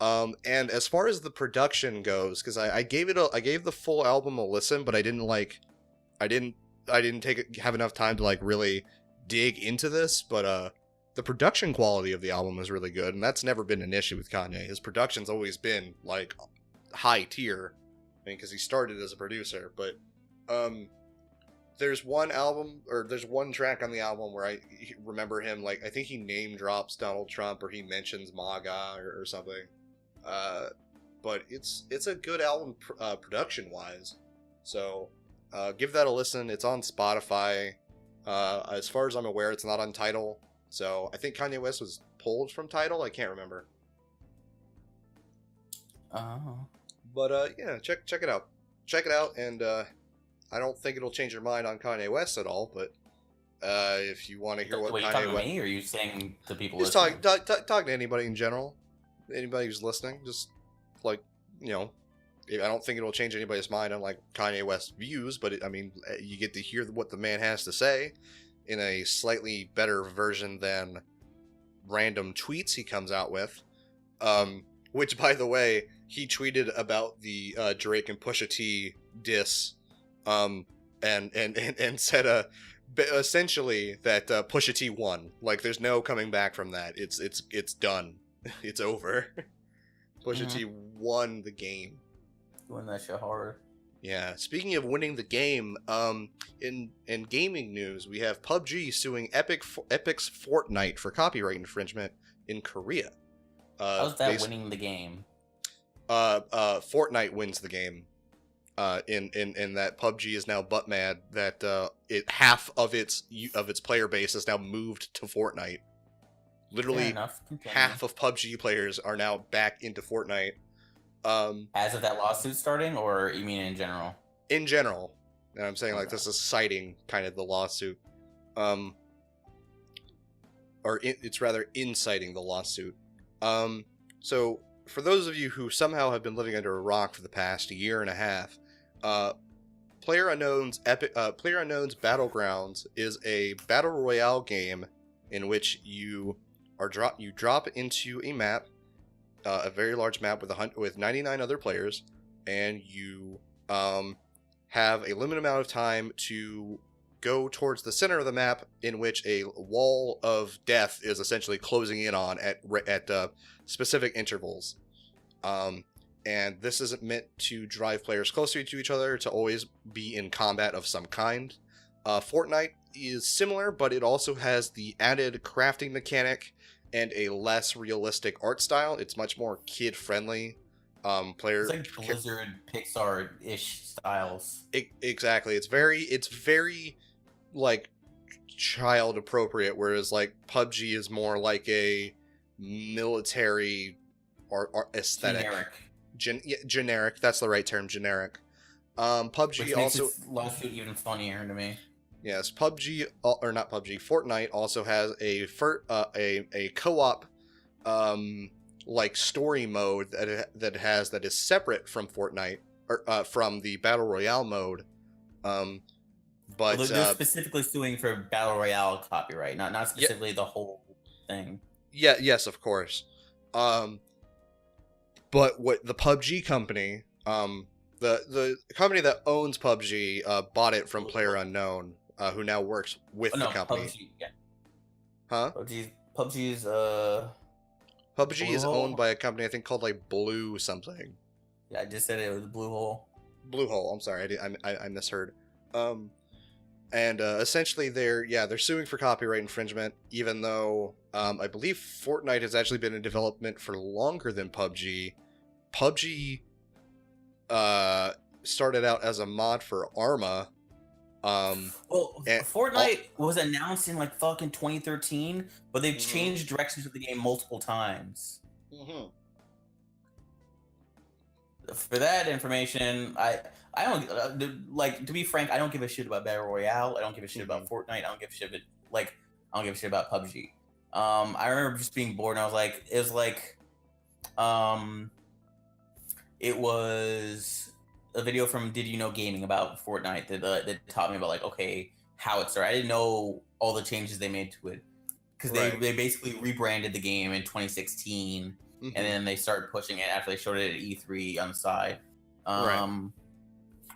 And as far as the production goes, because I gave the full album a listen, but I didn't have enough time to like really dig into this. But the production quality of the album is really good, and that's never been an issue with Kanye. His production's always been like high tier. I mean, because he started as a producer, but there's one track on the album where I remember him, like, I think he name drops Donald Trump or he mentions MAGA or something. But it's a good album production wise. So give that a listen. It's on Spotify. As far as I'm aware, it's not on Tidal. So I think Kanye West was pulled from Tidal. I can't remember. Oh. But yeah, check it out. Check it out, and I don't think it'll change your mind on Kanye West at all. But if you want to hear what Kanye West, talking to me, or are you saying to people? Just talk to anybody in general. Anybody who's listening, just like, you know, I don't think it'll change anybody's mind on like Kanye West's views. But I mean, you get to hear what the man has to say in a slightly better version than random tweets he comes out with. Which, by the way, he tweeted about the Drake and Pusha T diss, and said essentially that Pusha T won. Like, there's no coming back from that. It's done. It's over. Pusha T won the game. Won that shit hard. Yeah. Speaking of winning the game, in gaming news, we have PUBG suing Epic's Fortnite for copyright infringement in Korea. How's that winning the game? Fortnite wins the game. In that PUBG is now butt mad that half of its player base has now moved to Fortnite. Literally, half of PUBG players are now back into Fortnite. As of that lawsuit starting, or you mean in general? In general, and I'm saying like this is citing kind of the lawsuit, it's rather inciting the lawsuit. So for those of you who somehow have been living under a rock for the past year and a half, PlayerUnknown's Battlegrounds is a battle royale game in which you drop into a map, a very large map with 99 other players, and you have a limited amount of time to go towards the center of the map, in which a wall of death is essentially closing in on at specific intervals. And this isn't meant to drive players closer to each other, to always be in combat of some kind. Fortnite is similar, but it also has the added crafting mechanic and a less realistic art style. It's much more kid-friendly. It's like Blizzard, Pixar-ish styles. Exactly. It's very like child appropriate, whereas like PUBG is more like a military or aesthetic. Generic. That's the right term. Generic. PUBG Which also makes this lawsuit even funnier to me. Yes, PUBG or not PUBG. Fortnite also has a co-op like story mode that is separate from Fortnite or from the Battle Royale mode. But they're specifically suing for Battle Royale copyright, not specifically the whole thing. Yeah, yes, of course. But what the PUBG company, the company that owns PUBG, bought it from PlayerUnknown, who now works with the company. PUBG, yeah. Huh? PUBG is owned by a company I think called like Blue something. Yeah, I just said it was Bluehole. Bluehole. I'm sorry, I misheard. And essentially they're suing for copyright infringement, even though I believe Fortnite has actually been in development for longer than PUBG. PUBG started out as a mod for Arma. Fortnite was announced in like fucking 2013, but they've changed directions of the game multiple times. Mm-hmm. For that information, I don't like, to be frank, I don't give a shit about Battle Royale. I don't give a shit about Fortnite. I don't give a shit about PUBG. I remember just being bored, and it was a video from Did You Know Gaming about Fortnite that taught me about like, okay, how it started. I didn't know all the changes they made to it, because they basically rebranded the game in 2016. And then they started pushing it after they showed it at E3 on the side. No,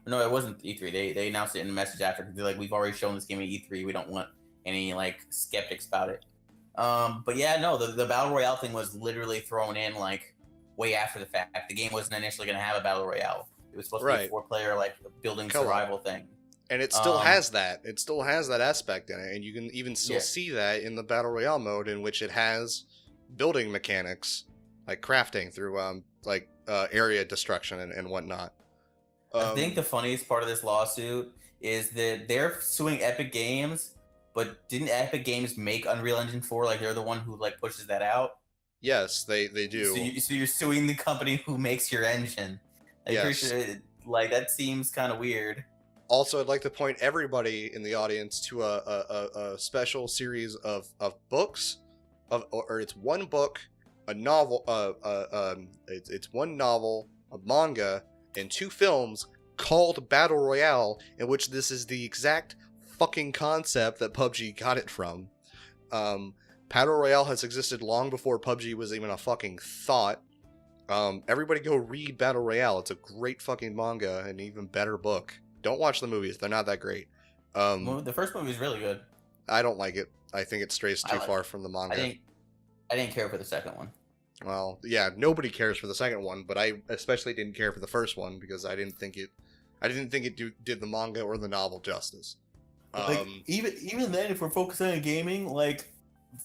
it wasn't E3. They announced it in a message after, because they're like, we've already shown this game at E3. We don't want any like skeptics about it. But yeah, no, the Battle Royale thing was literally thrown in like way after the fact. The game wasn't initially going to have a Battle Royale. It was supposed to be a 4-player like building survival thing. And it still has that. It still has that aspect in it, and you can even still see that in the Battle Royale mode, in which it has building mechanics, like crafting through area destruction and whatnot. I think the funniest part of this lawsuit is that they're suing Epic Games, but didn't Epic Games make Unreal Engine 4? Like, they're the one who like pushes that out. Yes, they do. So you're suing the company who makes your engine. Yes. Like, that seems kind of weird. Also, I'd like to point everybody in the audience to a special series of books, or it's one book, a novel, it's one novel, a manga, and 2 films called Battle Royale, in which this is the exact fucking concept that PUBG got it from. Battle Royale has existed long before PUBG was even a fucking thought. Everybody go read Battle Royale. It's a great fucking manga and an even better book. Don't watch the movies. They're not that great. The first movie is really good. I don't like it. I think it strays too far from the manga. I didn't care for the second one. Well, yeah, nobody cares for the second one, but I especially didn't care for the first one, because I didn't think it did the manga or the novel justice. Even then, if we're focusing on gaming, like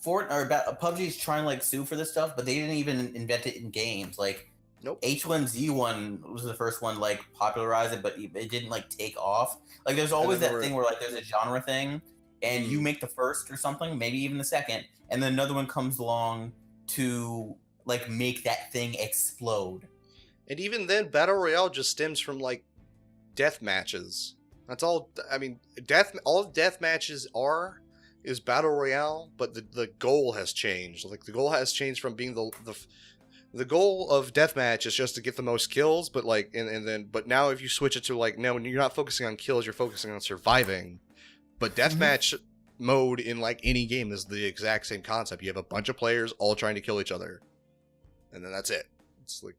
PUBG is trying to like sue for this stuff, but they didn't even invent it in games. Like, nope. H1Z1 was the first one like popularize it, but it didn't like take off. Like, there's always that thing where like there's a genre thing, and you make the first or something, maybe even the second, and then another one comes along to like make that thing explode. And even then, Battle Royale just stems from like death matches. That's all. I mean, all death matches is Battle Royale, but the goal has changed. Like, the goal has changed from being the goal of deathmatch is just to get the most kills, but like but now if you switch it to like, no, you're not focusing on kills, you're focusing on surviving. But deathmatch mode in like any game is the exact same concept. You have a bunch of players all trying to kill each other, and then that's it. It's like,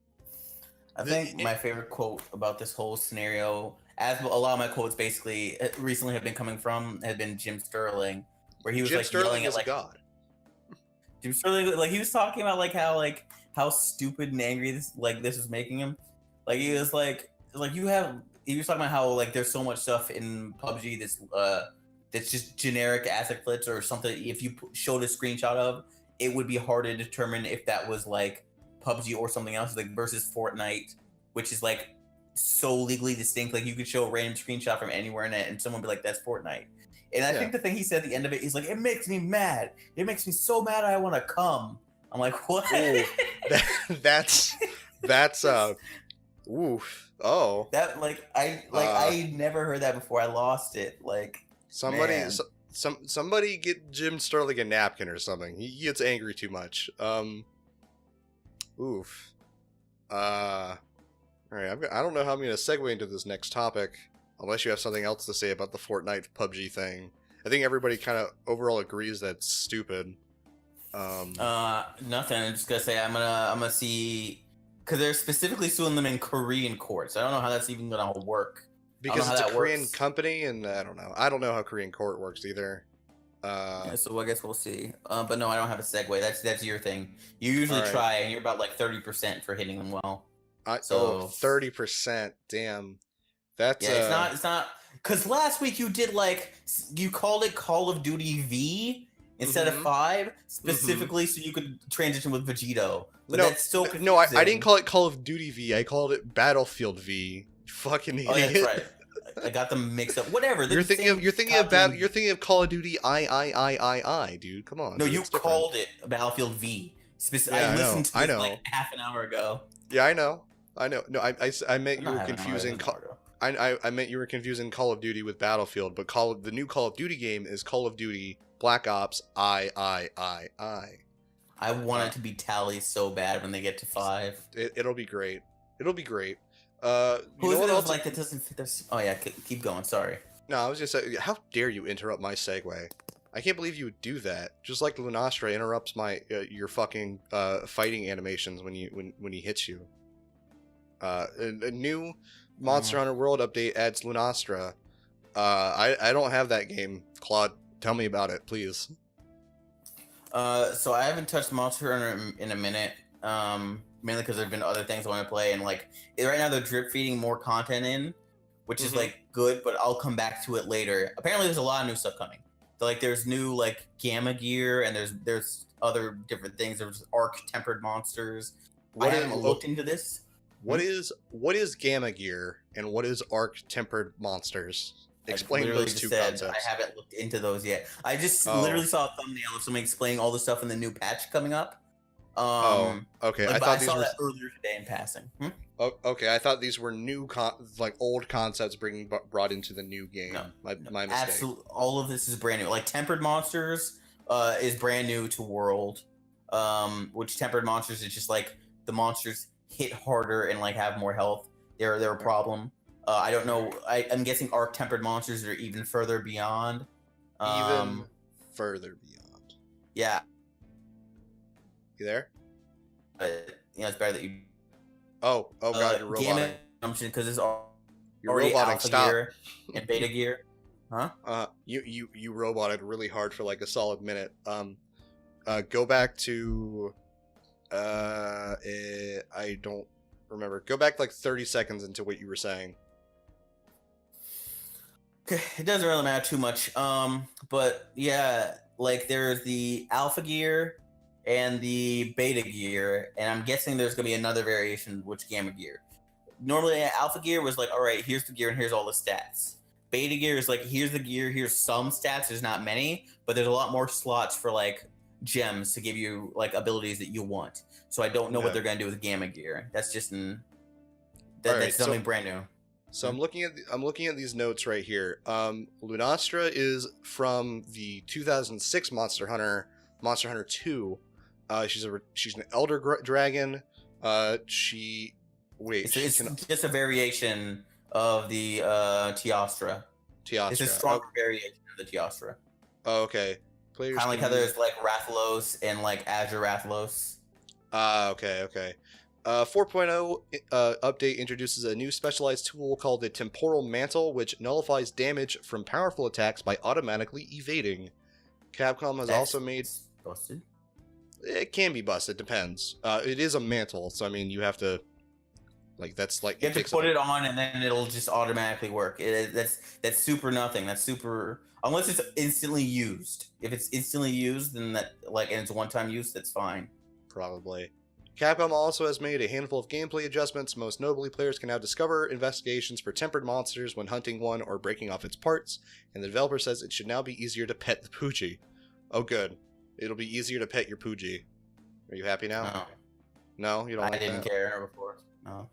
I think my favorite quote about this whole scenario, as a lot of my quotes basically recently have been coming from had been Jim Sterling, where he was Jim like Sterling yelling at is like God. Jim Sterling, like he was talking about how stupid and angry this was making him. Like he was like he was talking about how like there's so much stuff in PUBG that's just generic asset clips or something. If you showed a screenshot of, it would be hard to determine if that was like PUBG or something else, like versus Fortnite, which is like so legally distinct. Like you could show a random screenshot from anywhere in it, and someone would be like, "That's Fortnite." And I think the thing he said at the end of it, he's like, "It makes me mad. It makes me so mad I want to come." I'm like, "What?" Ooh, that's oof. Oh. That I never heard that before. I lost it. Like Somebody man. somebody get Jim Sterling a napkin or something. He gets angry too much. Oof. All right. I don't know how I'm going to segue into this next topic, unless you have something else to say about the Fortnite PUBG thing. I think everybody kind of overall agrees that's stupid. Nothing. I'm just gonna say I'm gonna see, because they're specifically suing them in Korean courts. I don't know how that's even gonna work. Because it's a Korean company, and I don't know. I don't know how Korean court works either. Yeah, so I guess we'll see. But no, I don't have a segue. That's your thing. You usually try, and you're about like 30% for hitting them well. So 30%. Damn. That's it's not because last week you did you called it Call of Duty V instead of 5 specifically so you could transition with Vegito. But that's still confusing. No, I didn't call it Call of Duty V. I called it Battlefield V. You fucking idiot. Oh, yeah, that's right. I got them mixed up. Whatever. You're thinking of Call of Duty I, dude. Come on. No, you called it Battlefield V. I listened to this like half an hour ago. Yeah, I know. No, I meant you were confusing. I meant you were confusing Call of Duty with Battlefield, but the new Call of Duty game is Call of Duty Black Ops I. I want it to be Tally so bad when they get to 5. It'll be great. It'll be great. Who is it else like that doesn't fit this? Oh yeah, keep going. Sorry. No, I was just saying, how dare you interrupt my segue? I can't believe you would do that. Just like Lunastra interrupts my your fucking fighting animations when he hits you. A new Monster Hunter World update adds Lunastra. I don't have that game. Claude, tell me about it, please. So I haven't touched Monster Hunter in a minute. Mainly because there've been other things I want to play, and like right now they're drip feeding more content in, which is like good, but I'll come back to it later. Apparently there's a lot of new stuff coming. So, like there's new like gamma gear, and there's other different things. There's arc tempered monsters. I haven't looked into this. What is gamma gear and what is arc tempered monsters? Explain those two concepts. I haven't looked into those yet. I just literally saw a thumbnail of somebody explaining all the stuff in the new patch coming up. Okay. Like, I saw that earlier today in passing. Okay, I thought these were new, old concepts brought into the new game. No, my mistake. Absolutely, all of this is brand new. Like Tempered Monsters is brand new to World. Which Tempered Monsters is just like the monsters hit harder and like have more health. They're a problem. I don't know. I'm guessing Arc Tempered Monsters are even further beyond. Even further beyond. Yeah. You there? It's better that you. Oh god, you're roboting. Because it's you're already roboting. alpha Stop. gear and beta gear. Huh? You roboted really hard for like a solid minute. Go back to. I don't remember. Go back like 30 seconds into what you were saying. Okay, it doesn't really matter too much. But yeah, like there's the alpha gear and the beta gear, and I'm guessing there's gonna be another variation, which gamma gear. Normally, alpha gear was like, all right, here's the gear and here's all the stats. Beta gear is like, here's the gear, here's some stats. There's not many, but there's a lot more slots for like gems to give you like abilities that you want. So I don't know what they're gonna do with gamma gear. That's just that's something brand new. So I'm looking at these notes right here. Lunastra is from the 2006 Monster Hunter 2. She's an elder dragon. It's just a variation of the Teostra. It's a stronger variation of the Teostra. Oh, okay. Kind of like how there's like Rathalos and like Azure Rathalos. Okay. 4.0 update introduces a new specialized tool called the Temporal Mantle, which nullifies damage from powerful attacks by automatically evading. Capcom has also made... busted. It can be busted, depends. It is a mantle, so I mean, you have to... that's like... You have to put it on, and then it'll just automatically work. That's super nothing. That's super... Unless it's instantly used. If it's instantly used, then and it's a one-time use, that's fine. Probably. Capcom also has made a handful of gameplay adjustments. Most notably, players can now discover investigations for tempered monsters when hunting one or breaking off its parts, and the developer says it should now be easier to pet the Poochie. Oh, good. It'll be easier to pet your Poochie. Are you happy now? No. No? You don't like that? I didn't care before. No.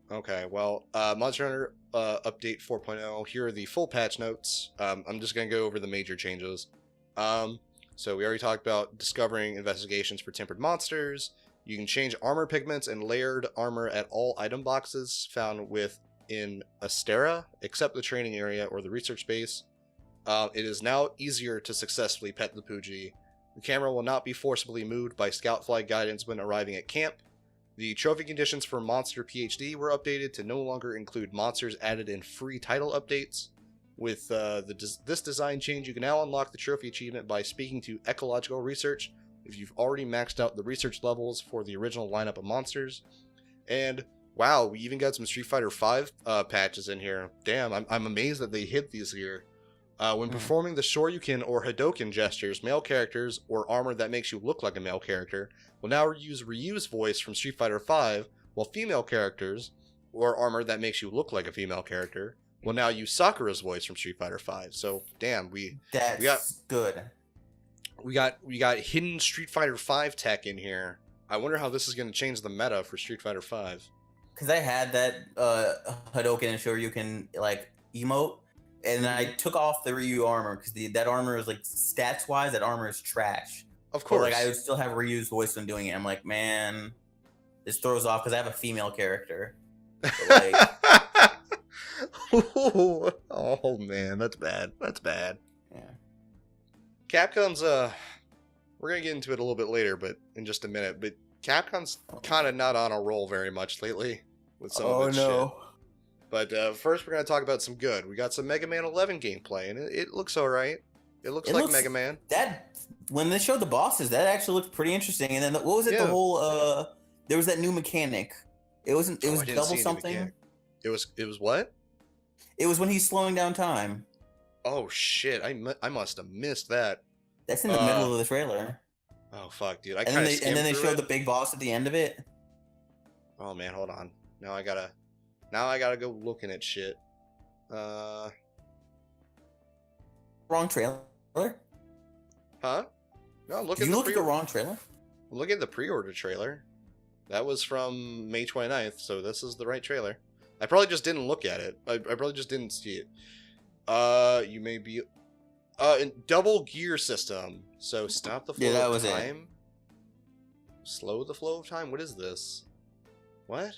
Okay, well, Monster Hunter Update 4.0, here are the full patch notes. I'm just going to go over the major changes. So we already talked about discovering investigations for tempered monsters. You can change armor pigments and layered armor at all item boxes found within Astera, except the training area or the research base. It is now easier to successfully pet the Poochie. The camera will not be forcibly moved by scout flight guidance when arriving at camp. The trophy conditions for Monster PhD were updated to no longer include monsters added in free title updates. With this design change, you can now unlock the trophy achievement by speaking to Ecological Research if you've already maxed out the research levels for the original lineup of monsters. And wow, we even got some Street Fighter V patches in here. Damn, I'm amazed that they hit these here. When performing the Shoryuken or Hadoken gestures, male characters or armor that makes you look like a male character will now use Ryu's voice from Street Fighter V, while female characters or armor that makes you look like a female character will now use Sakura's voice from Street Fighter V. So damn, That's good. We got hidden Street Fighter V tech in here. I wonder how this is going to change the meta for Street Fighter V. Because I had that Hadoken and Shoryuken emote, and then I took off the Ryu armor because that armor is stats wise, that armor is trash. Of course, but, I would still have Ryu's voice when doing it. I'm like, man, this throws off because I have a female character. But, oh man, that's bad. That's bad. Yeah. Capcom's we're gonna get into it a little bit later, but in just a minute. But Capcom's kind of not on a roll very much lately with some of its shit. But first, we're gonna talk about some good. We got some Mega Man 11 gameplay, and it looks alright. It looks like Mega Man. When they showed the bosses, that actually looked pretty interesting. And then what was it? Yeah. The whole there was that new mechanic. It was double something. It was what? It was when he's slowing down time. Oh shit! I must have missed that. That's in the middle of the trailer. Oh fuck, dude! And then they showed the big boss at the end of it. Oh man, hold on. Now I gotta go looking at shit. Wrong trailer. Huh? No, look. Did you look at the wrong trailer? Look at the pre-order trailer. That was from May 29th, so this is the right trailer. I probably just didn't look at it. I probably just didn't see it. You may be... in double gear system. So stop the flow of time. Slow the flow of time? What is this? What?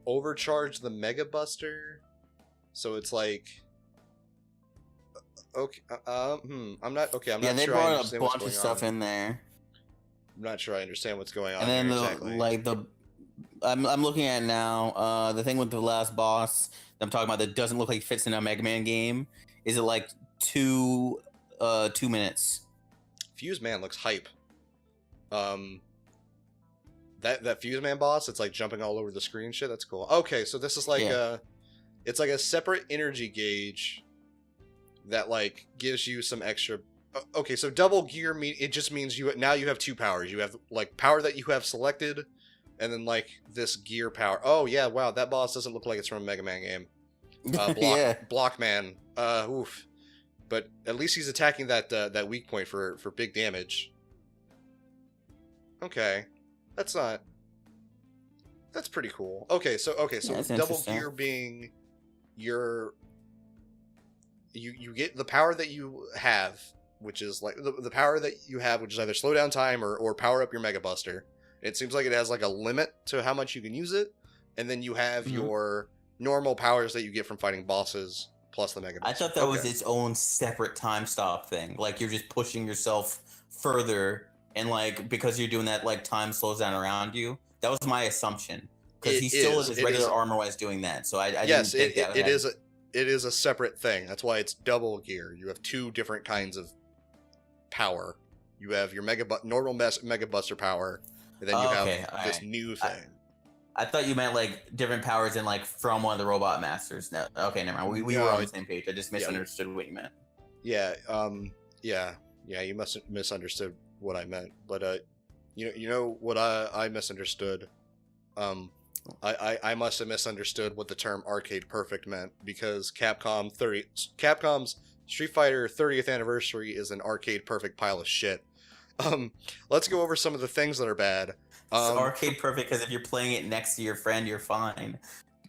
Overcharge the Mega Buster? So it's like... Okay, I'm not sure. Yeah, they brought a bunch of stuff in there. I'm not sure I understand what's going on. And then I'm looking at now, the thing with the last boss that I'm talking about that doesn't look like it fits in a Mega Man game. Is it 2 minutes? Fuse Man looks hype. That Fuse Man boss, it's jumping all over the screen shit. That's cool. Okay, so this is it's like a separate energy gauge that gives you some extra. Okay, so double gear it just means you have 2 powers. You have power that you have selected, and then this gear power. Oh yeah, wow, that boss doesn't look like it's from a Mega Man game. Blockman. Oof. But at least he's attacking that weak point for big damage. Okay, that's pretty cool. Okay, so double gear being you get the power that you have, which is the power that you have, which is either slow down time or power up your Mega Buster. It seems like it has a limit to how much you can use it, and then you have your normal powers that you get from fighting bosses plus the Mega Buster. I thought that was its own separate time stop thing. You're just pushing yourself further, and because you're doing that, time slows down around you. That was my assumption because It he's still is. in his It regular is. armor while he's doing that. So I Yes, didn't think that it is. It is a separate thing. That's why it's double gear. You have two different kinds of power. You have your normal Mega Buster power, and then you have this new thing. I thought you meant like different powers in like from one of the Robot Masters. No, okay, never mind. We were on the same page. I just misunderstood what you meant. Yeah. Yeah. You must have misunderstood what I meant. But you know what I misunderstood. I must have misunderstood what the term arcade perfect meant, because Capcom's Street Fighter 30th anniversary is an arcade perfect pile of shit. Let's go over some of the things that are bad. It's arcade perfect because if you're playing it next to your friend, you're fine.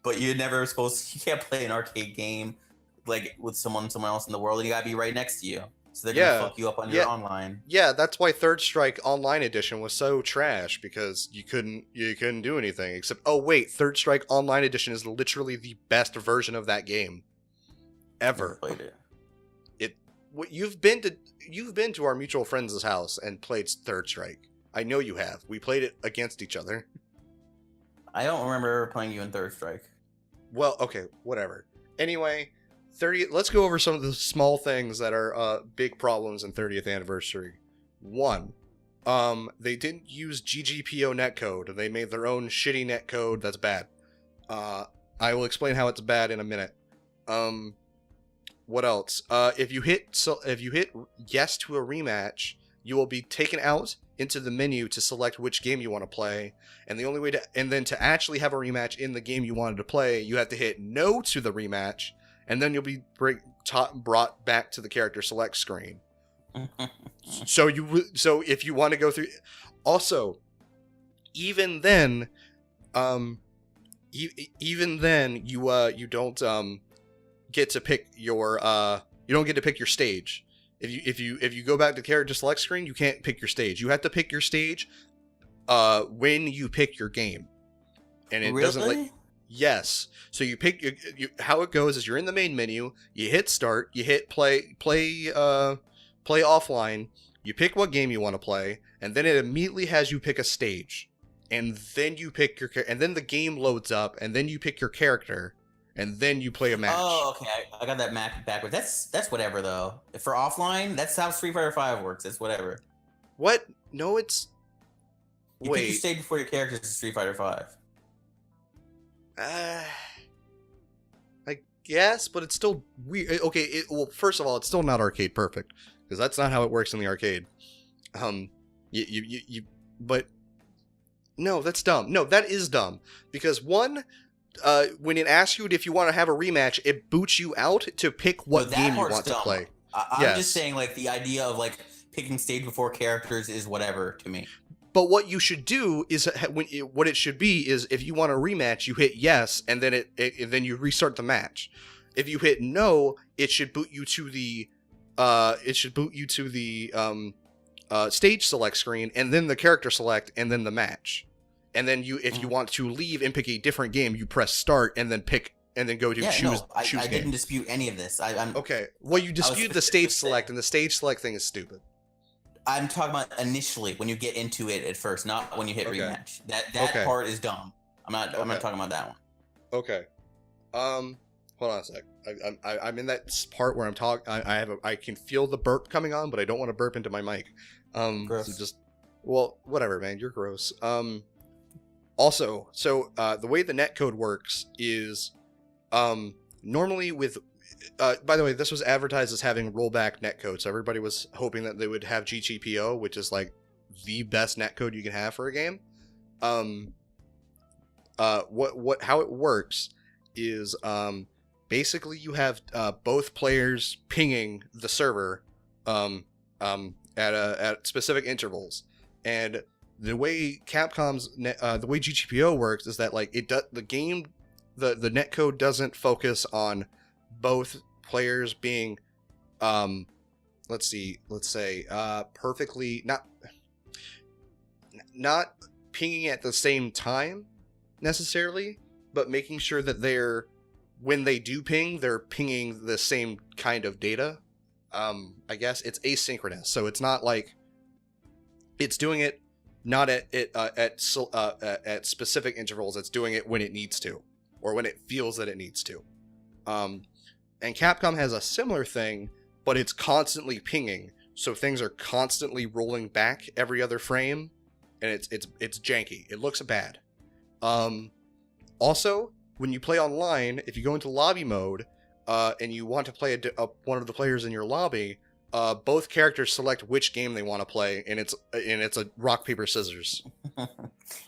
But you can't play an arcade game like with someone else in the world, and you gotta be right next to you. So they're gonna fuck you up on your online. Yeah, that's why Third Strike Online Edition was so trash, because you couldn't do anything except Third Strike Online Edition is literally the best version of that game ever. Never played it. You've been to our mutual friend's house and played Third Strike. I know you have. We played it against each other. I don't remember playing you in Third Strike. Well, okay, whatever. Anyway, let's go over some of the small things that are big problems in 30th anniversary. One, they didn't use GGPO netcode. They made their own shitty netcode that's bad. I will explain how it's bad in a minute. What else? If you hit yes to a rematch, you will be taken out into the menu to select which game you want to play, and the only way then to actually have a rematch in the game you wanted to play, you have to hit no to the rematch, and then you'll be brought back to the character select screen. So if you want to go through, also, even then you don't get to pick your stage. If you go back to character select screen, you can't pick your stage. You have to pick your stage when you pick your game, and it doesn't like. Yes. So you pick how it goes is you're in the main menu, you hit start, you hit play offline, you pick what game you want to play, and then it immediately has you pick a stage. And then you pick and then the game loads up, and then you pick your character, and then you play a match. Oh, okay. I got that map backwards. That's whatever though. For offline, that's how Street Fighter 5 works. It's whatever. What? No, it's. You pick your stage before your characters in Street Fighter 5. I guess, but it's still weird. Okay, well, first of all, it's still not arcade perfect, because that's not how it works in the arcade. But no, that's dumb. No, that is dumb, because one, when it asks you if you want to have a rematch, it boots you out to pick what game you want to play. I'm just saying, like, the idea of like picking stage before characters is whatever to me. But what you should do is what it should be is if you want a rematch, you hit yes, and then then you restart the match. If you hit no, it should boot you to the stage select screen, and then the character select, and then the match. And then if you want to leave and pick a different game, you press start and then go to choose. I didn't dispute any of this. Okay. Well, you dispute the stage select, and the stage select thing is stupid. I'm talking about initially when you get into it at first, not when you hit rematch. That part is dumb. I'm not talking about that one. Okay. Hold on a sec. I'm in that part where I'm talking. I can feel the burp coming on, but I don't want to burp into my mic. Gross. So whatever, man. You're gross. Also, so the way the netcode works is, normally with. By the way, this was advertised as having rollback netcode, so everybody was hoping that they would have GGPO, which is like the best netcode you can have for a game. How it works is basically you have both players pinging the server at specific intervals, and the way Capcom's the way GGPO works is that like the netcode doesn't focus on both players being perfectly not pinging at the same time necessarily, but making sure that when they do ping, they're pinging the same kind of data. I guess it's asynchronous, so it's not like it's doing it not at specific intervals. It's doing it when it needs to, or when it feels that it needs to. And Capcom has a similar thing, but it's constantly pinging, so things are constantly rolling back every other frame, and it's janky. It looks bad. Also, when you play online, if you go into lobby mode, and you want to play one of the players in your lobby, both characters select which game they want to play, and it's a rock paper scissors.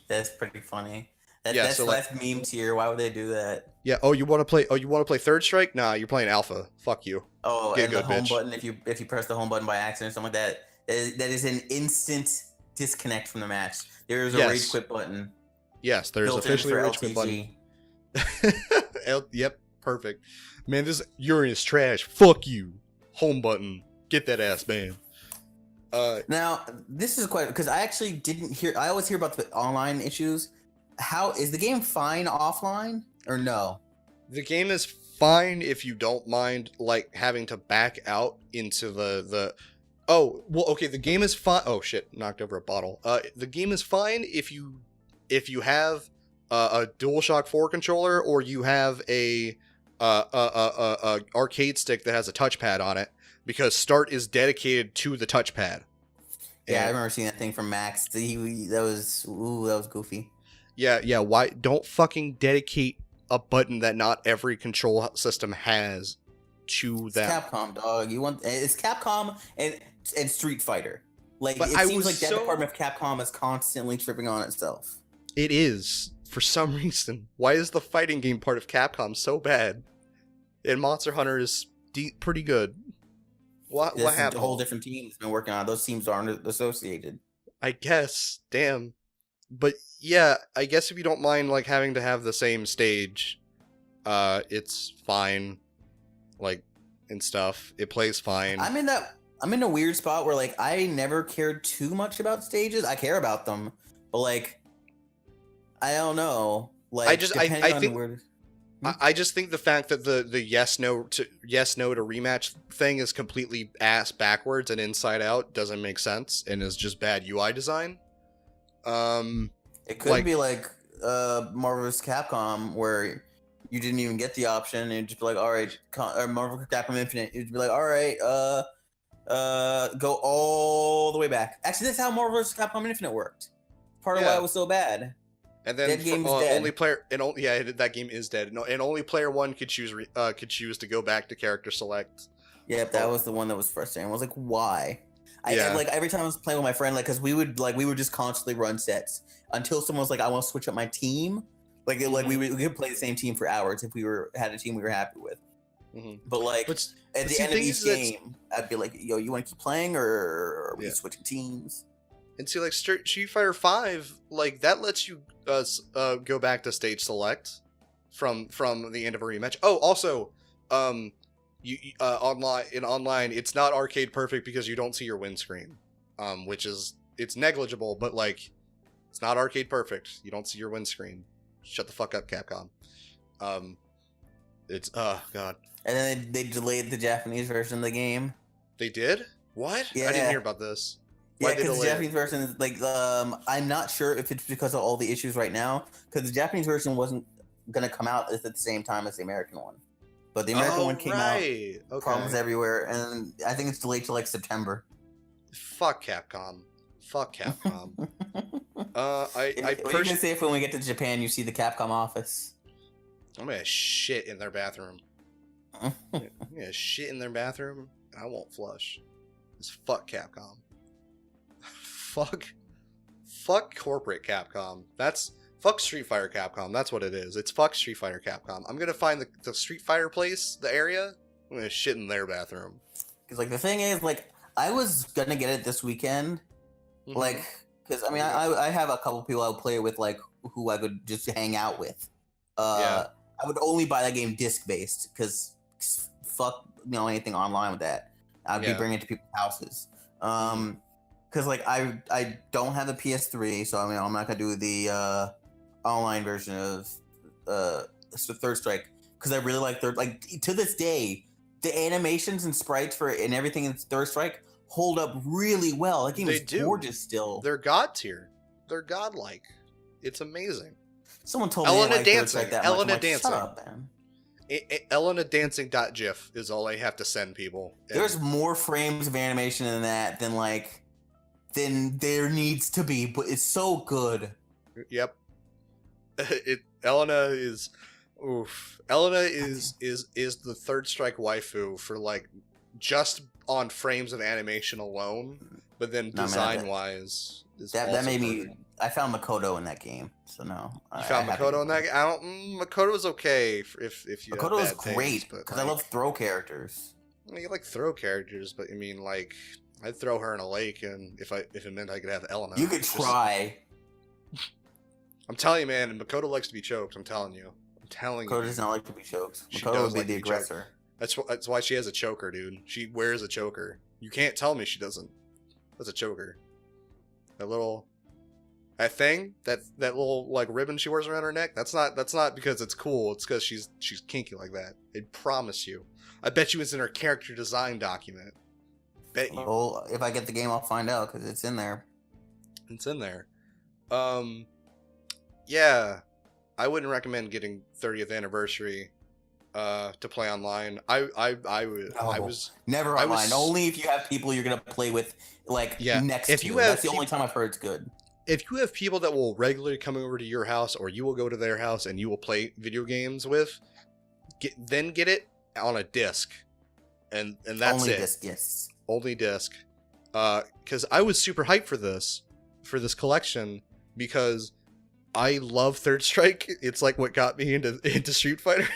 That's pretty funny. That's meme tier. Why would they do that? Yeah. Oh, you want to play Third Strike? Nah, you're playing Alpha. Fuck you. Oh, and the home button. If you press the home button by accident or something like that, that is an instant disconnect from the match. There is a rage quit button. Yes, there's officially a rage quit button. Yep, perfect. Man, this urine is trash. Fuck you. Home button. Get that ass, man. Now, this is quite because I actually didn't hear. I always hear about the online issues. How is the game fine offline or no? The game is fine if you don't mind like having to back out into the. Oh well, okay. The game is fine. Oh shit! Knocked over a bottle. The game is fine if you have a DualShock 4 controller, or you have a arcade stick that has a touchpad on it, because Start is dedicated to the touchpad. Yeah, I remember seeing that thing from Max. That was goofy. Yeah. Why don't fucking dedicate a button that not every control system has to that? It's Capcom, dog. It's Capcom and Street Fighter. Like, but it seems like that department of Capcom is constantly tripping on itself. It is, for some reason. Why is the fighting game part of Capcom so bad? And Monster Hunter is pretty good. What happened? A whole different team that's been working on it. Those teams aren't associated. I guess. Damn. But yeah, I guess if you don't mind like having to have the same stage, it's fine. Like, and stuff. It plays fine. I'm in a weird spot where like I never cared too much about stages. I care about them, but like I don't know. Like I just think the fact that the yes no to rematch thing is completely ass backwards and inside out doesn't make sense and is just bad UI design. It could be like Marvel vs. Capcom where you didn't even get the option and just be like, all right, or Marvel vs. Capcom Infinite. You'd be like, all right, go all the way back. Actually, that's how Marvel vs. Capcom Infinite worked. Part of why it was so bad. And then that game is dead. Only player that game is dead. No, and only player one could choose to go back to character select. Yep, that was the one that was frustrating. I was like, why? I like every time I was playing with my friend, like, because we would just constantly run sets until someone was like, I want to switch up my team. Like we could play the same team for hours if we had a team we were happy with. Mm-hmm. But like at the end of each game, I'd be like, yo, you want to keep playing or are we switching teams? And see, like Street Fighter 5, like that lets you go back to stage select from the end of a rematch. Oh, also, you online it's not arcade perfect because you don't see your win screen, which is it's negligible, but like it's not arcade perfect. You don't see your win screen. Shut the fuck up, Capcom. It's god. And then they delayed the Japanese version of the game. They did? What? Yeah. I didn't hear about this. Yeah, because the Japanese version is like, I'm not sure if it's because of all the issues right now, because the Japanese version wasn't going to come out at the same time as the American one. But the American one came out, problems everywhere, and I think it's delayed to like September. Fuck Capcom. I personally say if when we get to Japan, you see the Capcom office. I'm going to shit in their bathroom. Shit in their bathroom. I won't flush. It's fuck Capcom. Fuck corporate Capcom. That's fuck Street Fighter Capcom. That's what it is. It's fuck Street Fighter Capcom. I'm gonna find the Street Fighter place, the area. I'm gonna shit in their bathroom. Because like the thing is, like I was gonna get it this weekend, like because I mean I have a couple people I would play with, like who I could just hang out with. I would only buy that game disc based because fuck anything online with that. I'd be bringing it to people's houses. Because like I don't have the PS3, so I mean I'm not gonna do the online version of Third Strike because I really like to this day the animations and sprites for it and everything in Third Strike hold up really well. That game is gorgeous still. They're god tier. they're godlike. It's amazing. Someone told me Elena like dancing. like that. Elena like, dancing. Shut up, man. Elena dancing.gif is all I have to send people. There's more frames of animation in that than there needs to be, but it's so good. Yep. Elena is the Third Strike waifu for like just on frames of animation alone, but then design wise that made me. I found Makoto in that game, so no. You found Makoto in that game? Makoto was okay if you. Makoto was great because I love throw characters. I mean, you like throw characters, but I mean, like, I'd throw her in a lake, and if it meant I could have Elena. You could try. I'm telling you, man, and Makoto likes to be choked. I'm telling you. Makoto does not like to be choked. Makoto would be the aggressor. That's why she has a choker, dude. She wears a choker. You can't tell me she doesn't. That's a choker. That thing, that little like ribbon she wears around her neck. That's not because it's cool. It's because she's kinky like that. I promise you. I bet you it's in her character design document. Bet you. Well, if I get the game, I'll find out because it's in there. It's in there. Yeah, I wouldn't recommend getting 30th anniversary to play online. I was never online. Only if you have people you're gonna play with, like next if to you. That's the only time I've heard it's good. If you have people that will regularly come over to your house, or you will go to their house and you will play video games with, get it on a disc, and that's only it. Disc, yes. Only disc. Because I was super hyped for this collection because I love Third Strike. It's like what got me into Street Fighter.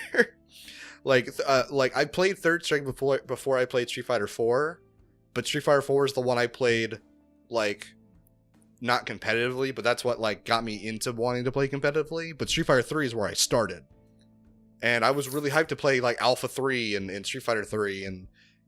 like I played Third Strike before I played Street Fighter 4, but Street Fighter 4 is the one I played like not competitively, but that's what like got me into wanting to play competitively. But Street Fighter 3 is where I started, and I was really hyped to play like Alpha 3 and Street Fighter 3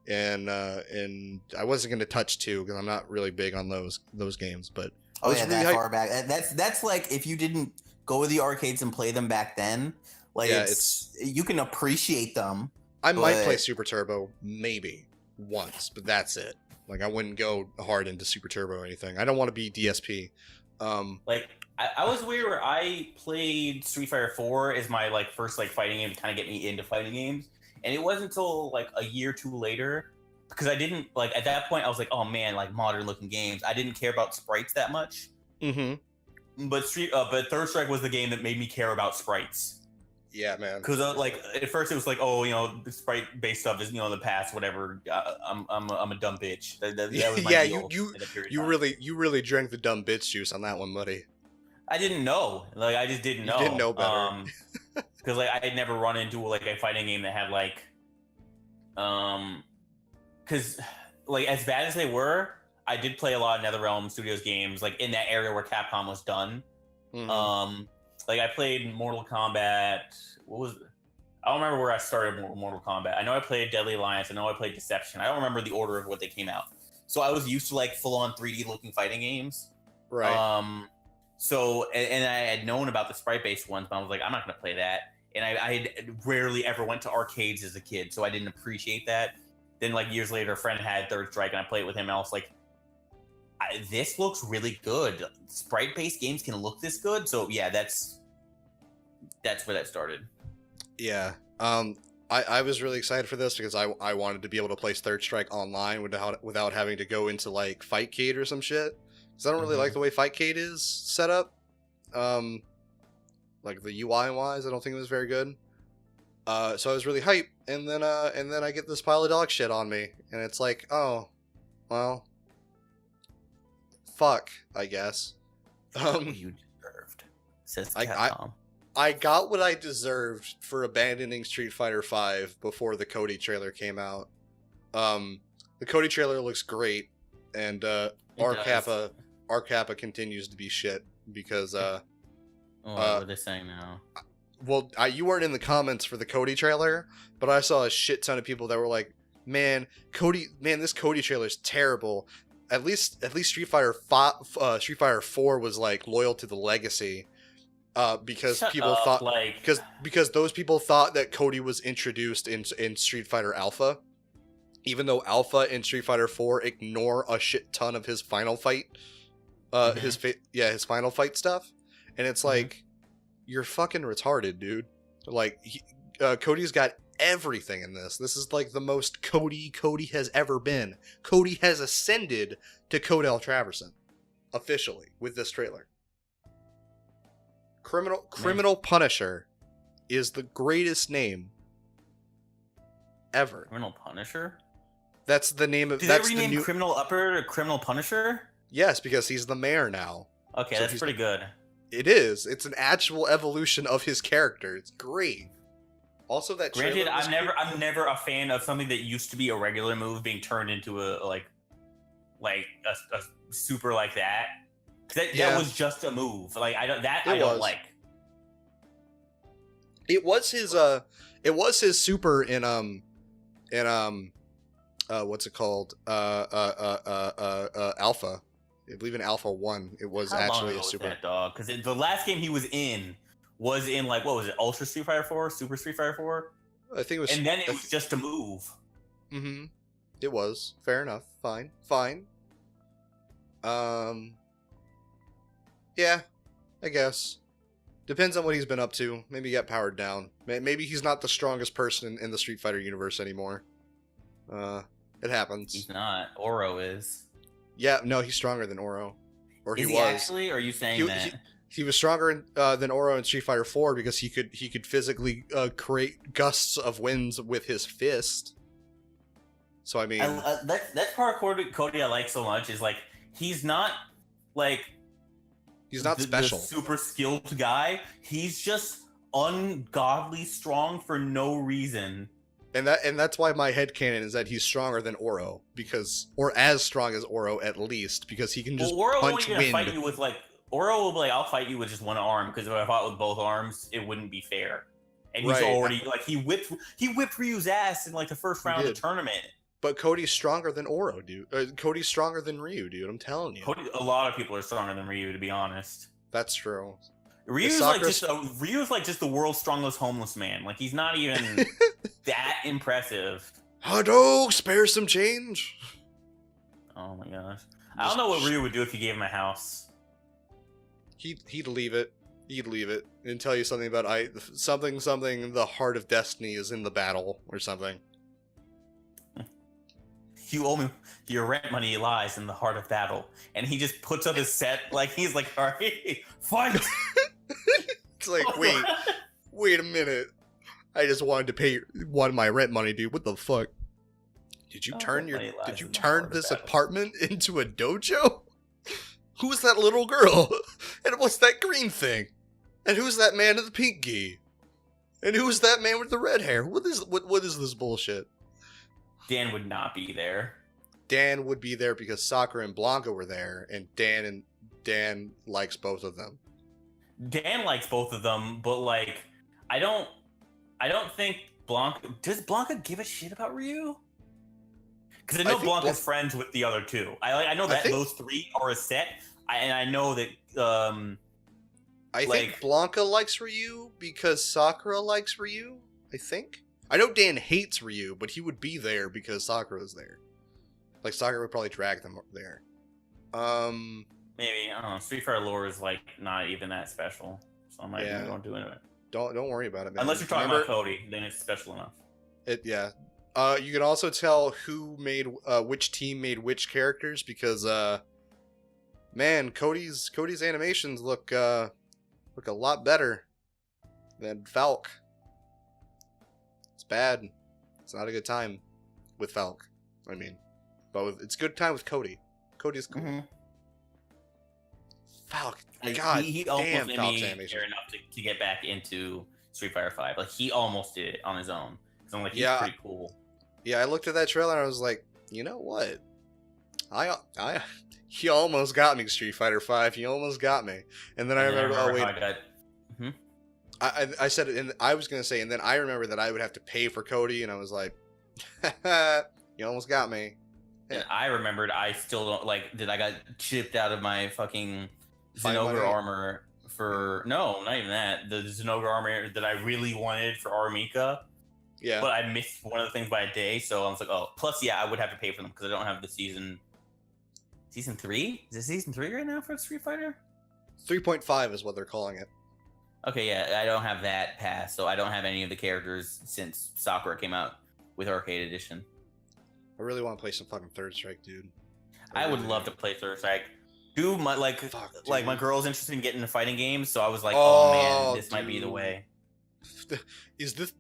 and I wasn't going to touch 2 because I'm not really big on those games, but I was really that far back. That's like if you didn't go to the arcades and play them back then, like it's you can appreciate them. I might play Super Turbo maybe once, but that's it. Like I wouldn't go hard into Super Turbo or anything. I don't want to be DSP. Like I was weird where I played Street Fighter 4 as my like first like fighting game to kind of get me into fighting games. And it wasn't until like a year or two later, because I didn't like at that point I was like, oh man, like modern looking games. I didn't care about sprites that much. Mm-hmm. But Third Strike was the game that made me care about sprites. Yeah, man. Because like at first it was like, oh, the sprite based stuff is in the past, whatever. I'm a dumb bitch. That was my deal you really drank the dumb bitch juice on that one, buddy. I didn't know. Like I just didn't know. You didn't know better. Because like I had never run into like a fighting game that had like, because like as bad as they were, I did play a lot of NetherRealm Studios games like in that area where Capcom was done. Mm-hmm. Like I played Mortal Kombat. I don't remember where I started Mortal Kombat. I know I played Deadly Alliance. I know I played Deception. I don't remember the order of what they came out. So I was used to like full on 3D looking fighting games. Right. So and I had known about the sprite based ones, but I was like, I'm not gonna play that. And I rarely ever went to arcades as a kid, so I didn't appreciate that. Then like years later, a friend had Third Strike, and I played it with him, and I was like, this looks really good. Sprite based games can look this good. So yeah, that's where that started. Yeah. I was really excited for this because I wanted to be able to play Third Strike online without having to go into like Fightcade or some shit. Because I don't really like the way Fightcade is set up. Like the UI wise, I don't think it was very good. So I was really hyped, and then I get this pile of dog shit on me, and it's like, oh, well, fuck, I guess. You deserved. Says Capcom. I got what I deserved for abandoning Street Fighter V before the Cody trailer came out. The Cody trailer looks great, and R Kappa continues to be shit because what are they saying now? Well, you weren't in the comments for the Cody trailer, but I saw a shit ton of people that were like, "Man, this Cody trailer is terrible." At least Street Fighter 4 was like loyal to the legacy, because people thought because those people thought that Cody was introduced in Street Fighter Alpha, even though Alpha and Street Fighter 4 ignore a shit ton of his final fight. his final fight stuff, and it's like, you're fucking retarded, dude. Like, Cody's got everything in this. This is like the most Cody has ever been. Cody has ascended to Codell Traverson officially with this trailer. Criminal Punisher is the greatest name ever. Criminal Punisher? That's the name of. Did they rename Criminal Upper to Criminal Punisher? Yes, because he's the mayor now. Okay, so that's pretty good. It is. It's an actual evolution of his character. It's great. Also, that granted, I'm never a fan of something that used to be a regular move being turned into a super like that. That was just a move. Like I don't like. It was his super in what's it called? Alpha. I believe in Alpha 1, it was actually a super. That dog, because the last game he was in like, what was it? Ultra Street Fighter 4, Super Street Fighter 4. I think it was, and then it was just a move. Mm-hmm. It was fair enough. Fine. Yeah, I guess. Depends on what he's been up to. Maybe he got powered down. Maybe he's not the strongest person in the Street Fighter universe anymore. It happens. He's not. Oro is. Yeah, no, he's stronger than Oro. Or is he was. Actually? Or are you saying that? He was stronger than Oro in Street Fighter 4 because he could physically create gusts of winds with his fist. So I mean, that part of Cody I like so much is like he's not special, the super skilled guy. He's just ungodly strong for no reason. And that's why my headcanon is that he's stronger than Oro, or as strong as Oro at least, because he can just punch wind. Fight you with Oro will be like, I'll fight you with just one arm, because if I fought with both arms, it wouldn't be fair. And he's already he whipped Ryu's ass in like the first round of the tournament. But Cody's stronger than Oro, dude. Cody's stronger than Ryu, dude. I'm telling you. A lot of people are stronger than Ryu, to be honest. That's true. Ryu's like just the world's strongest homeless man. Like he's not even that impressive. Hadouken, spare some change. Oh my gosh. I don't know what Ryu would do if you gave him a house. He'd leave it. He'd leave it and tell you something about something. The heart of destiny is in the battle or something. You owe me your rent money lies in the heart of battle, and he just puts up his set like he's like, all right, fight. It's like, wait a minute. I just wanted to pay my rent money, dude. What the fuck? Did you turn this apartment into a dojo? Who's that little girl? And what's that green thing? And who's that man in the pink gi? And who's that man with the red hair? What is this bullshit? Dan would not be there. Dan would be there because Sakura and Blanca were there, and Dan likes both of them. Dan likes both of them, but like, I don't think does Blanca give a shit about Ryu? Because I know Blanca's friends with the other two. I know that those three are a set, and I know that. I think Blanca likes Ryu because Sakura likes Ryu. I think. I know Dan hates Ryu, but he would be there because Sakura's there. Like Sakura would probably drag them there. Maybe I don't know. Street Fighter lore is like not even that special, so I might don't do it. Don't worry about it, man. Unless you're talking about Cody, then it's special enough. You can also tell who made which team made which characters because man, Cody's animations look a lot better than Falk. It's bad. It's not a good time with Falk. I mean, but it's a good time with Cody. Cody's cool. Mm-hmm. Falk, God, he almost made me care enough to get back into Street Fighter 5. Like he almost did it on his own. So I'm like, he's pretty cool. Yeah, I looked at that trailer and I was like, you know what? He almost got me, Street Fighter 5. He almost got me. And then I remember, I said it, and I was going to say, and then I remember that I would have to pay for Cody, and I was like, you almost got me. And I remembered I still don't, that I got chipped out of my fucking Zenogre armor for, no, not even that, the Zenogre armor that I really wanted for Armika. Yeah. But I missed one of the things by a day, so I was like, oh, plus, I would have to pay for them because I don't have the season Season 3? Is it Season 3 right now for Street Fighter? 3.5 is what they're calling it. Okay, yeah, I don't have that pass, so I don't have any of the characters since Sakura came out with Arcade Edition. I really want to play some fucking Third Strike, dude. I would love to play Third Strike. Dude, my girl's interested in getting into fighting games, so I was like, oh man, this might be the way. Is this...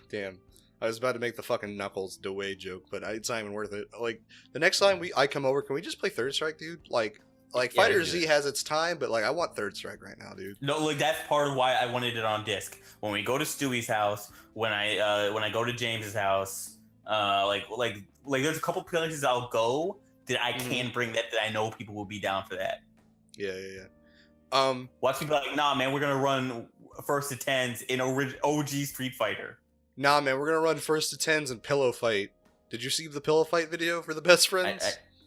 Damn. I was about to make the fucking Knuckles Dewey joke, but it's not even worth it. Like, the next time I come over, can we just play Third Strike, dude? Like Fighter Z has its time, but like I want Third Strike right now, dude. No, like that's part of why I wanted it on disc. When we go to Stewie's house, when I go to James's house, like there's a couple places I'll go that I can bring that I know people will be down for that. Yeah. Watch me be like, nah, man, we're gonna run first to tens in OG Street Fighter. Nah, man, we're gonna run first to tens and pillow fight. Did you see the pillow fight video for the best friends?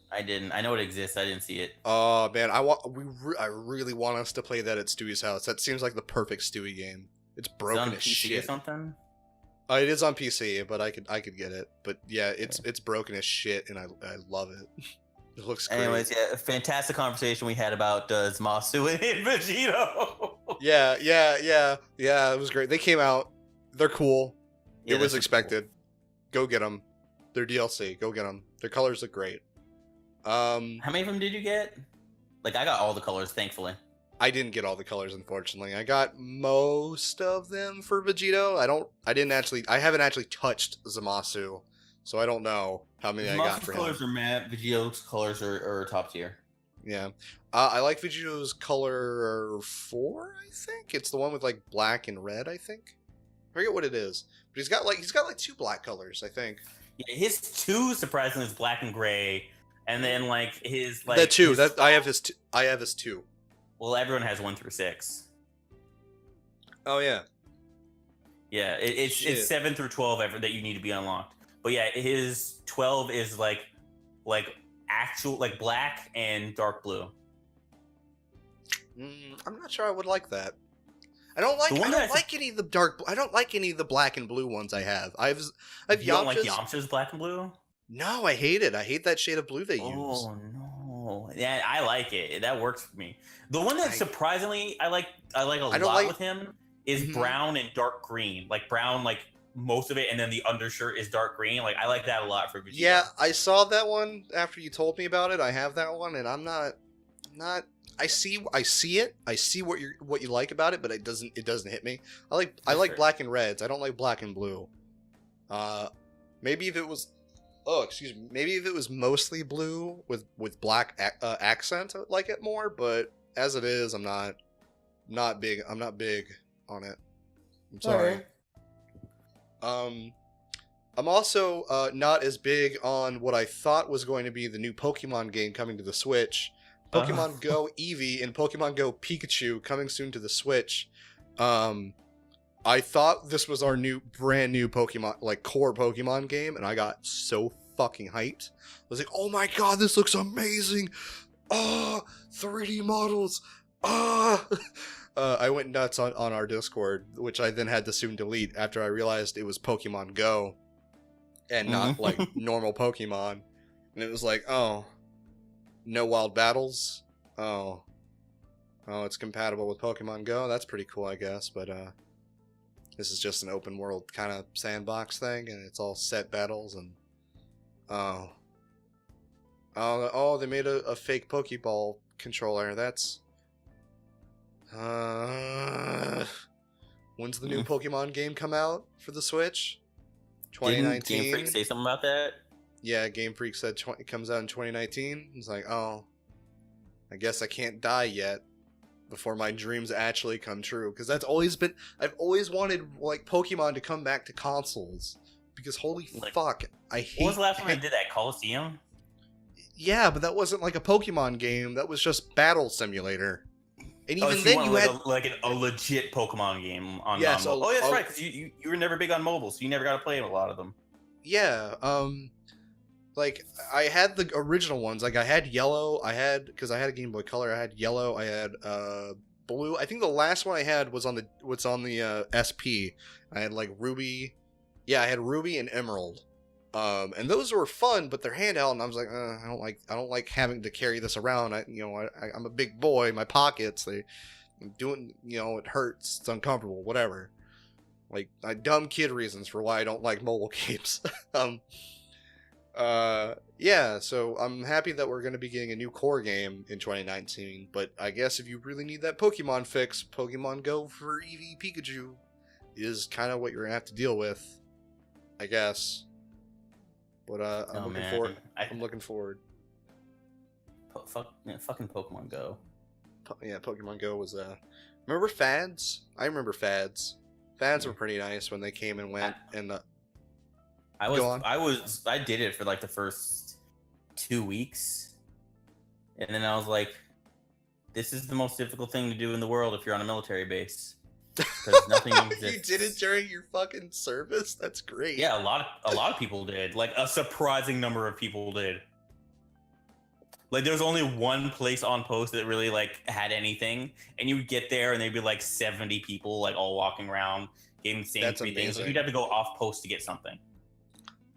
I didn't. I know it exists. I didn't see it. Oh man, I really want us to play that at Stewie's house. That seems like the perfect Stewie game. It's broken as shit. Or something? It is on PC, but I could get it. But yeah, it's broken as shit, and I love it. It looks great. Anyways, yeah, fantastic conversation we had about Zamasu and Vegito. Yeah. It was great. They came out. They're cool. Yeah, it was expected. Cool. Go get them. They're DLC. Go get them. Their colors look great. How many of them did you get? Like, I got all the colors, thankfully. I didn't get all the colors, unfortunately. I got most of them for Vegito. I haven't actually touched Zamasu, so I don't know how many I got for him. Colors are matte. Vegito's colors are top tier. Yeah. I like Vegito's color 4, I think. It's the one with like black and red, I think. I forget what it is. But he's got like 2 black colors, I think. Yeah, his 2 surprisingly is black and gray. And then like his like that 2, I have his 2. Well, everyone has 1 through 6. Oh yeah. Yeah, it's 7 through 12 that you need to be unlocked. But yeah, his 12 is like actual like black and dark blue. I'm not sure I would like that. I don't like any of the black and blue ones I have. I've You don't like Yamcha's black and blue? No, I hate it. I hate that shade of blue they use. Oh no. Yeah, I like it. That works for me. The one that surprisingly I like a lot with him is brown and dark green. Like brown, like most of it, and then the undershirt is dark green. Like I like that a lot for Vegeta. Yeah, I saw that one after you told me about it. I have that one, and I'm not. I see it. I see what you like about it, but it doesn't hit me. I like black and reds. I don't like black and blue. Maybe if it was. Oh, excuse me. Maybe if it was mostly blue with black accent, I would like it more. But as it is, I'm not big. I'm not big on it. I'm sorry. Right. I'm also not as big on what I thought was going to be the new Pokemon game coming to the Switch. Pokemon Go Eevee and Pokemon Go Pikachu coming soon to the Switch. I thought this was our brand new Pokemon, like core Pokemon game, and I got so fucking hyped. I was like, oh my god, this looks amazing! 3D models! I went nuts on our Discord, which I then had to soon delete after I realized it was Pokemon Go and not like normal Pokemon. And it was like, oh, no wild battles? Oh, it's compatible with Pokemon Go? That's pretty cool, I guess, but this is just an open world kind of sandbox thing, and it's all set battles, and they made a fake Pokeball controller. That's when's the new Pokemon game come out for the Switch? 2019. Didn't Game Freak say something about that? Yeah, Game Freak said it comes out in 2019. It's like, oh, I guess I can't die yet before my dreams actually come true, because I've always wanted like Pokemon to come back to consoles, because holy fuck, I hate. What was the last time I did that? Coliseum? Yeah, but that wasn't like a Pokemon game. That was just Battle Simulator. And even then, you had a legit Pokemon game on. Yeah, mobile. Oh, that's right. Because you were never big on mobile, so you never got to play a lot of them. Yeah. Like I had the original ones. Like I had yellow. Because I had a Game Boy Color. I had yellow. I had blue. I think the last one I had was on the SP. I had like ruby. Yeah, I had ruby and emerald. And those were fun, but they're handheld, and I was like, I don't like having to carry this around. I'm a big boy. My pockets, I'm doing, it hurts. It's uncomfortable. Whatever. Like, dumb kid reasons for why I don't like mobile games. Yeah. So I'm happy that we're going to be getting a new core game in 2019. But I guess if you really need that Pokemon fix, Pokemon Go for Eevee Pikachu is kind of what you're gonna have to deal with, I guess. But I'm looking forward. I'm looking forward. Fucking Pokemon Go. Yeah, Pokemon Go was remember fads? I remember fads. Fads were pretty nice when they came and went. I did it for like the first 2 weeks, and then I was like, "This is the most difficult thing to do in the world if you're on a military base." Because nothing exists. You did it during your fucking service? That's great. Yeah, a lot of people did. Like a surprising number of people did. Like there was only one place on post that really like had anything, and you would get there and there'd be like 70 people like all walking around getting the same three things. Like, you'd have to go off post to get something.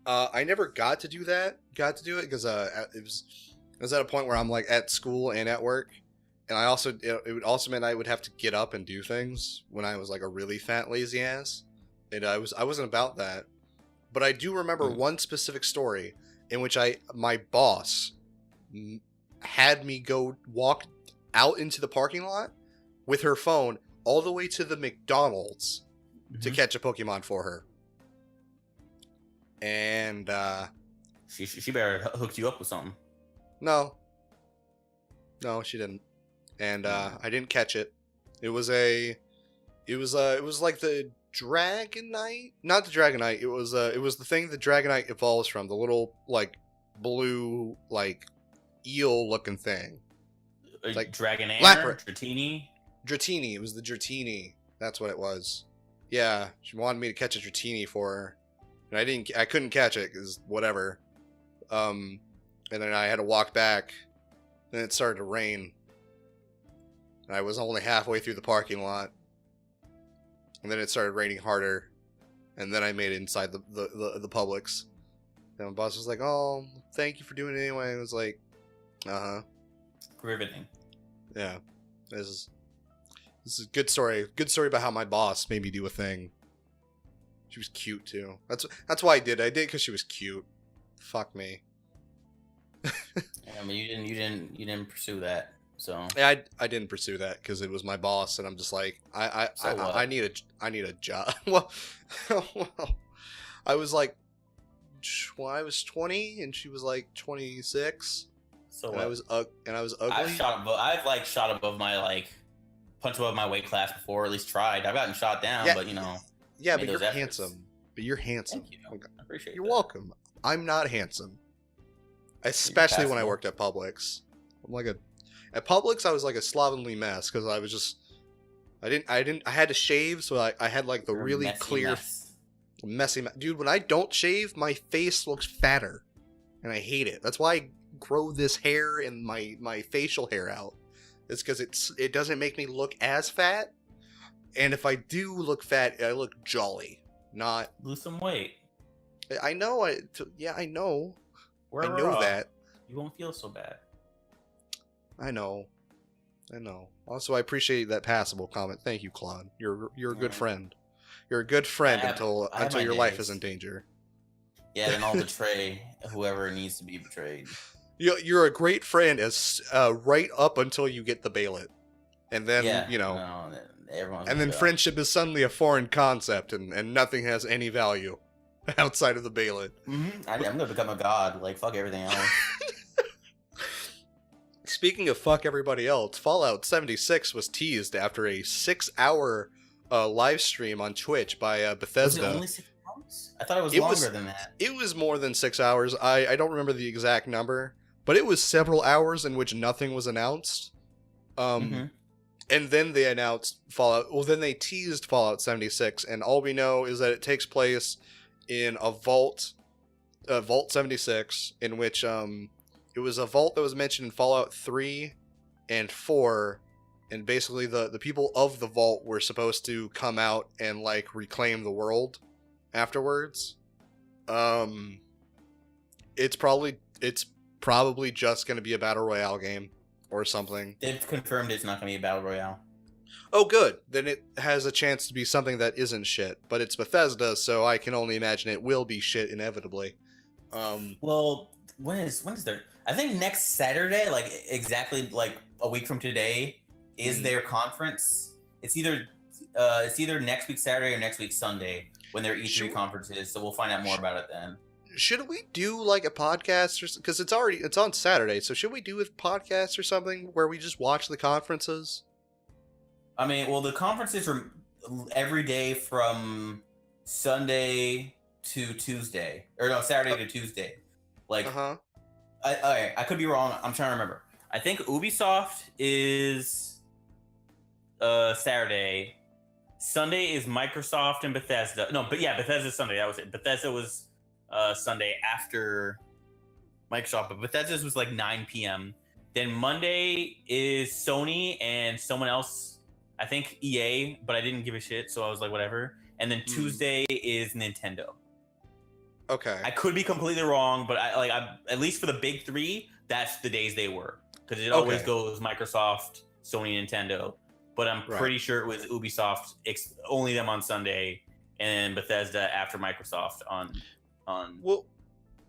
I never got to do that. Got to do it because it was at a point where I'm like at school and at work. And it would also mean I would have to get up and do things when I was like a really fat lazy ass, and I wasn't about that. But I do remember one specific story in which my boss had me go walk out into the parking lot with her phone all the way to the McDonald's to catch a Pokemon for her. And she better hooked you up with something. No, she didn't. And I didn't catch it. It was like the Dragonite, not the Dragonite. It was the thing the Dragonite evolves from, the little like blue like eel looking thing. Like Dragonair, Dratini. Dratini. It was the Dratini. That's what it was. Yeah, she wanted me to catch a Dratini for her, and I couldn't catch it because whatever. And then I had to walk back. Then it started to rain. I was only halfway through the parking lot, and then it started raining harder, and then I made it inside the Publix. And my boss was like, "Oh, thank you for doing it anyway." I was like, riveting. Yeah, this is a good story. Good story about how my boss made me do a thing. She was cute too. That's why I did. I did because she was cute. Fuck me. Yeah, I mean, you didn't pursue that. So yeah, I didn't pursue that because it was my boss, and I'm just like, I need a job. well, I was like, I was 20, and she was like 26. So and I was ugly. I've shot above my punch above my weight class before, or at least tried. I've gotten shot down, yeah, but yeah, but you're handsome. But you're handsome. Thank you. I appreciate. You're welcome. I'm not handsome, especially when I worked at Publix. At Publix, I was like a slovenly mess because I was just, I had to shave, so I had like the really clear, messy, dude. When I don't shave, my face looks fatter, and I hate it. That's why I grow this hair and my facial hair out. It's because it doesn't make me look as fat, and if I do look fat, I look jolly, not lose some weight. I know. I know. I know that. You won't feel so bad. I know. Also, I appreciate that passable comment. Thank you, Claude. You're a good friend. You're a good friend until your life is in danger. Yeah, then I'll betray whoever needs to be betrayed. You're a great friend as right up until you get the bailet, and then and then friendship is suddenly a foreign concept, and nothing has any value outside of the bailet. Mm-hmm. I'm gonna become a god. Like fuck everything else. Speaking of fuck everybody else, Fallout 76 was teased after a 6-hour live stream on Twitch by Bethesda. Was it only 6 hours? I thought it was longer than that. It was more than 6 hours. I don't remember the exact number, but it was several hours in which nothing was announced. And then they announced Fallout. Well, then they teased Fallout 76, and all we know is that it takes place in a vault, Vault 76, in which it was a vault that was mentioned in Fallout 3 and 4, and basically the people of the vault were supposed to come out and like reclaim the world afterwards. it's probably just going to be a battle royale game or something. They've confirmed it's not going to be a battle royale. Oh, good. Then it has a chance to be something that isn't shit. But it's Bethesda, so I can only imagine it will be shit inevitably. Well, when is there? I think next Saturday, like exactly like a week from today, is their conference. It's either next week Saturday or next week Sunday when their E3 conference is. So we'll find out more about it then. Should we do like a podcast or because it's on Saturday? So should we do a podcast or something where we just watch the conferences? I mean, well, the conferences are every day from Sunday to Tuesday, or no, Saturday to Tuesday. Like, I could be wrong. I'm trying to remember. I think Ubisoft is Saturday. Sunday is Microsoft and Bethesda. No, but yeah, Bethesda's Sunday. That was it. Bethesda was Sunday after Microsoft, but Bethesda's was like 9 p.m. Then Monday is Sony and someone else. I think EA, but I didn't give a shit, so I was like, whatever. And then Tuesday is Nintendo. Okay. I could be completely wrong, but I at least for the big three, that's the days they were. Because it always goes Microsoft, Sony, Nintendo. But I'm pretty sure it was Ubisoft, only them on Sunday, and Bethesda after Microsoft on. Well,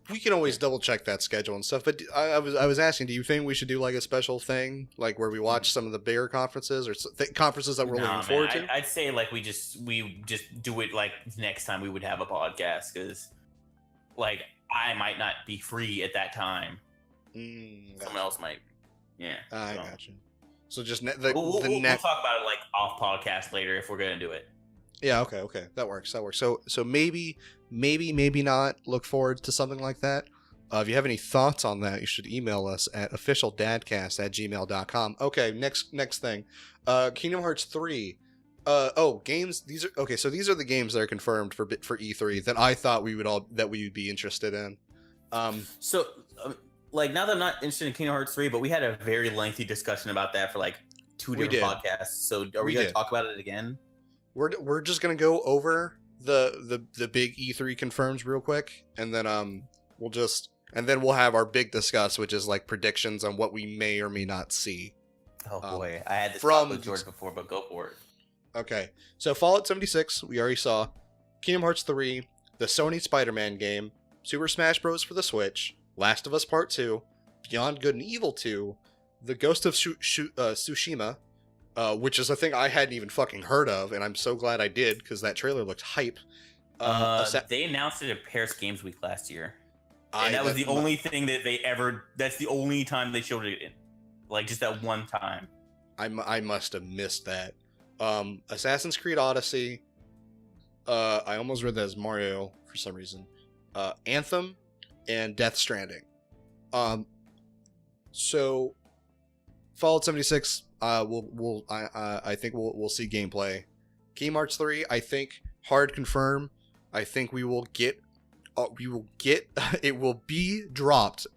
we can always double check that schedule and stuff. But I was asking, do you think we should do like a special thing, like where we watch some of the bigger conferences or conferences that we're looking forward to? I'd say like we just do it like next time we would have a podcast, because like I might not be free at that time. Someone else might. Yeah. I gotcha. So just we'll talk about it like off podcast later if we're gonna do it. Yeah. Okay. That works. So maybe not look forward to something like that. If you have any thoughts on that, you should email us at officialdadcast@gmail.com. Okay. Next thing. Kingdom Hearts 3. Games. These are the games that are confirmed for E3 that I thought we would be interested in. Like, now that I'm not interested in Kingdom Hearts 3, but we had a very lengthy discussion about that for like 2 different podcasts. So are we going to talk about it again? We're just going to go over the big E3 confirms real quick, and then we'll have our big discuss, which is like predictions on what we may or may not see. Oh boy, I had this talk with George before, but go for it. Okay, so Fallout 76, we already saw. Kingdom Hearts 3, the Sony Spider-Man game, Super Smash Bros. For the Switch, Last of Us Part 2, Beyond Good and Evil 2, The Ghost of Tsushima, which is a thing I hadn't even fucking heard of, and I'm so glad I did, because that trailer looked hype. They announced it at Paris Games Week last year. And that was the only thing that that's the only time they showed it in. Like, just that one time. I must have missed that. Assassin's Creed Odyssey. I almost read that as Mario for some reason. Anthem and Death Stranding. So Fallout 76. I think we'll see gameplay. Kingdom Hearts 3. I think hard confirm. I think we will get. It will be dropped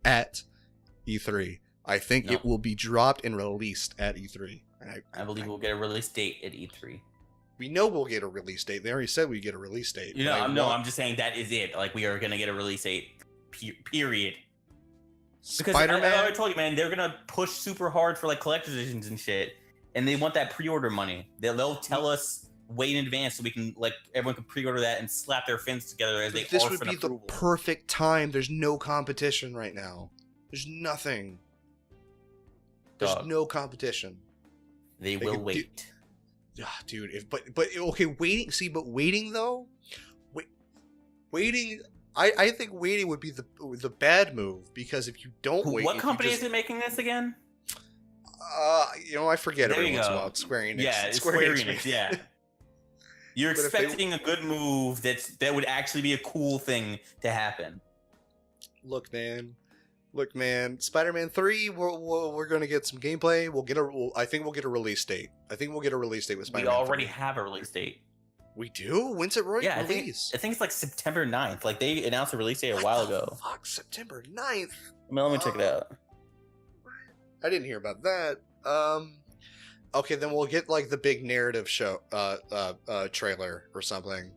at E3. I think it will be dropped and released at E3. I believe we'll get a release date at E3. We know we'll get a release date. They already said we get a release date. I'm just saying that is it. Like, we are gonna get a release date. Period. Because Spider-Man. I told you, man, they're gonna push super hard for like collector's editions and shit, and they want that pre-order money. They'll tell us way in advance so we can everyone can pre-order that and slap their fins together as they. This would be the perfect time. There's no competition right now. There's nothing. There's no competition. They will wait. Dude, but okay, waiting. See, but waiting though, waiting. I think waiting would be the bad move, because if you don't wait, what company is it making this again? I forget every once in a while. Square Enix. Yeah, Square Enix. Yeah. You're expecting a good move that would actually be a cool thing to happen. Look, man. Spider-Man 3. We're gonna get some gameplay. I think we'll get a release date. I think we'll get a release date with Spider-Man. We already have a release date. We do? When's it release? I think it's like September 9th. Like, they announced a release date a while ago. Fuck, September 9th. Let me check it out. I didn't hear about that. Okay, then we'll get like the big narrative show trailer or something.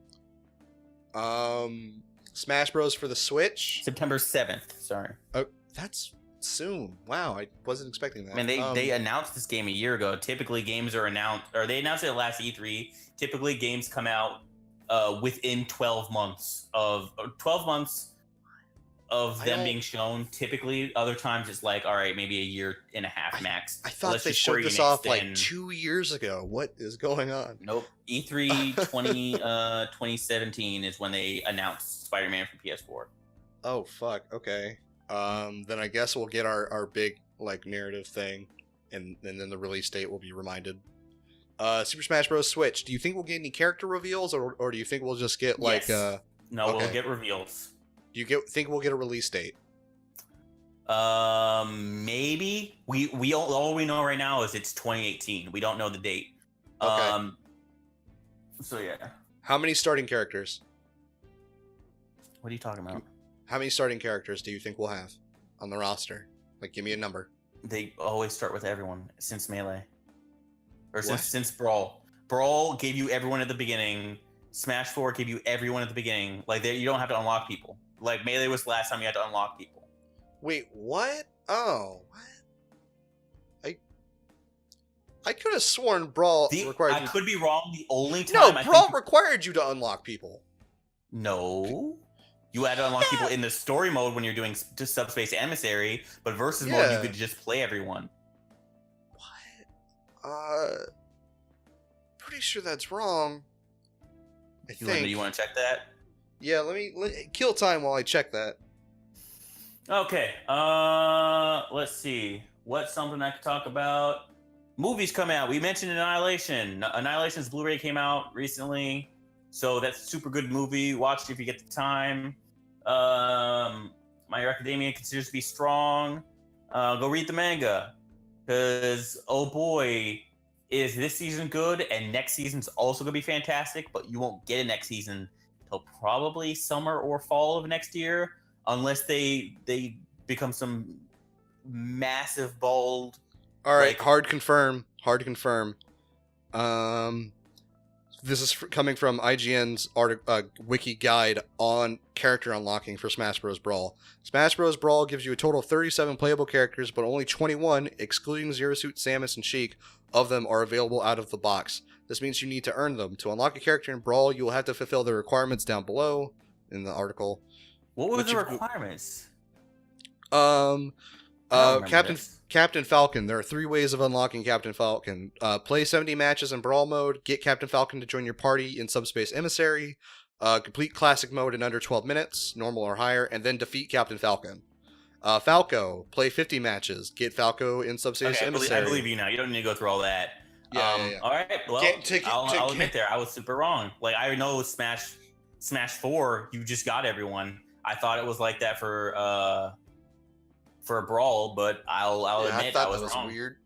Smash Bros for the Switch. September 7th. Sorry. Oh, that's soon. Wow, I wasn't expecting that. I mean, they announced this game a year ago. Typically, games are announced, or they announced it at last E3. Typically, games come out within 12 months of them being shown. Typically, other times it's like, all right, maybe a year and a half max. I thought they showed this off like 2 years ago. What is going on? Nope. E3 2017 is when they announced Spider-Man for PS4. Oh fuck. Okay. Then I guess we'll get our big like narrative thing, and then the release date will be reminded. Super Smash Bros. Switch. Do you think we'll get any character reveals, or do you think we'll just get like No, okay. we'll get reveals. Do you think we'll get a release date? Maybe. All we know right now is it's 2018. We don't know the date. Okay. So yeah. How many starting characters? What are you talking about? How many starting characters do you think we'll have on the roster? Like, give me a number. They always start with everyone since Melee. Or What? since Brawl. Brawl gave you everyone at the beginning. Smash 4 gave you everyone at the beginning. Like, you don't have to unlock people. Like, Melee was the last time you had to unlock people. Wait, what? Oh, what? I could have sworn Brawl required I you... could be wrong. The only time No, I Brawl think... required you to unlock people. No. You had to unlock people in the story mode when you're doing just Subspace Emissary, but versus mode, you could just play everyone. What? Pretty sure that's wrong. I think. You want to check that? Yeah, let me kill time while I check that. Okay. Let's see. What's something I could talk about? Movies come out. We mentioned Annihilation. Annihilation's Blu-ray came out recently, so that's a super good movie. Watch it if you get the time. My Hero Academia considers to be strong. Go read the manga, because oh boy, is this season good, and next season's also gonna be fantastic. But you won't get a next season till probably summer or fall of next year, unless they become some massive bold. All right, hard confirm. This is coming from IGN's wiki guide on character unlocking for Smash Bros. Brawl. Smash Bros. Brawl gives you a total of 37 playable characters, but only 21, excluding Zero Suit, Samus, and Sheik, of them are available out of the box. This means you need to earn them. To unlock a character in Brawl, you will have to fulfill the requirements down below in the article. What were the requirements? Captain Falcon. There are 3 ways of unlocking Captain Falcon. Play 70 matches in Brawl mode, get Captain Falcon to join your party in Subspace Emissary, complete Classic mode in under 12 minutes, normal or higher, and then defeat Captain Falcon. Falco, play 50 matches, get Falco in Subspace Emissary. I believe you now. You don't need to go through all that. Yeah. All right, well, I'll admit there, I was super wrong. Like, I know with Smash 4, you just got everyone. I thought it was like that for a Brawl, but I'll admit I was wrong. Weird.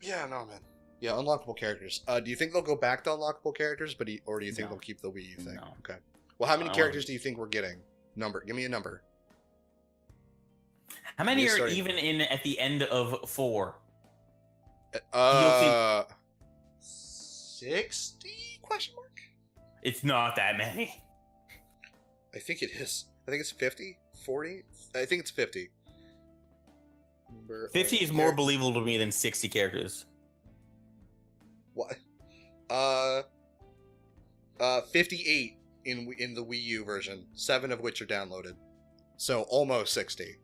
Yeah, no, man. Yeah, unlockable characters. Do you think they'll go back to unlockable characters, or do you think they'll keep the Wii U thing? No. Okay. Well, how many characters do you think we're getting? Number. Give me a number. How many are even in at the end of 4? 60? Question mark. It's not that many. I think it is. I think it's 50, 40. I think it's 50. 50 is more believable to me than 60 characters. What? 58 in the Wii U version, 7 of which are downloaded. So almost 60.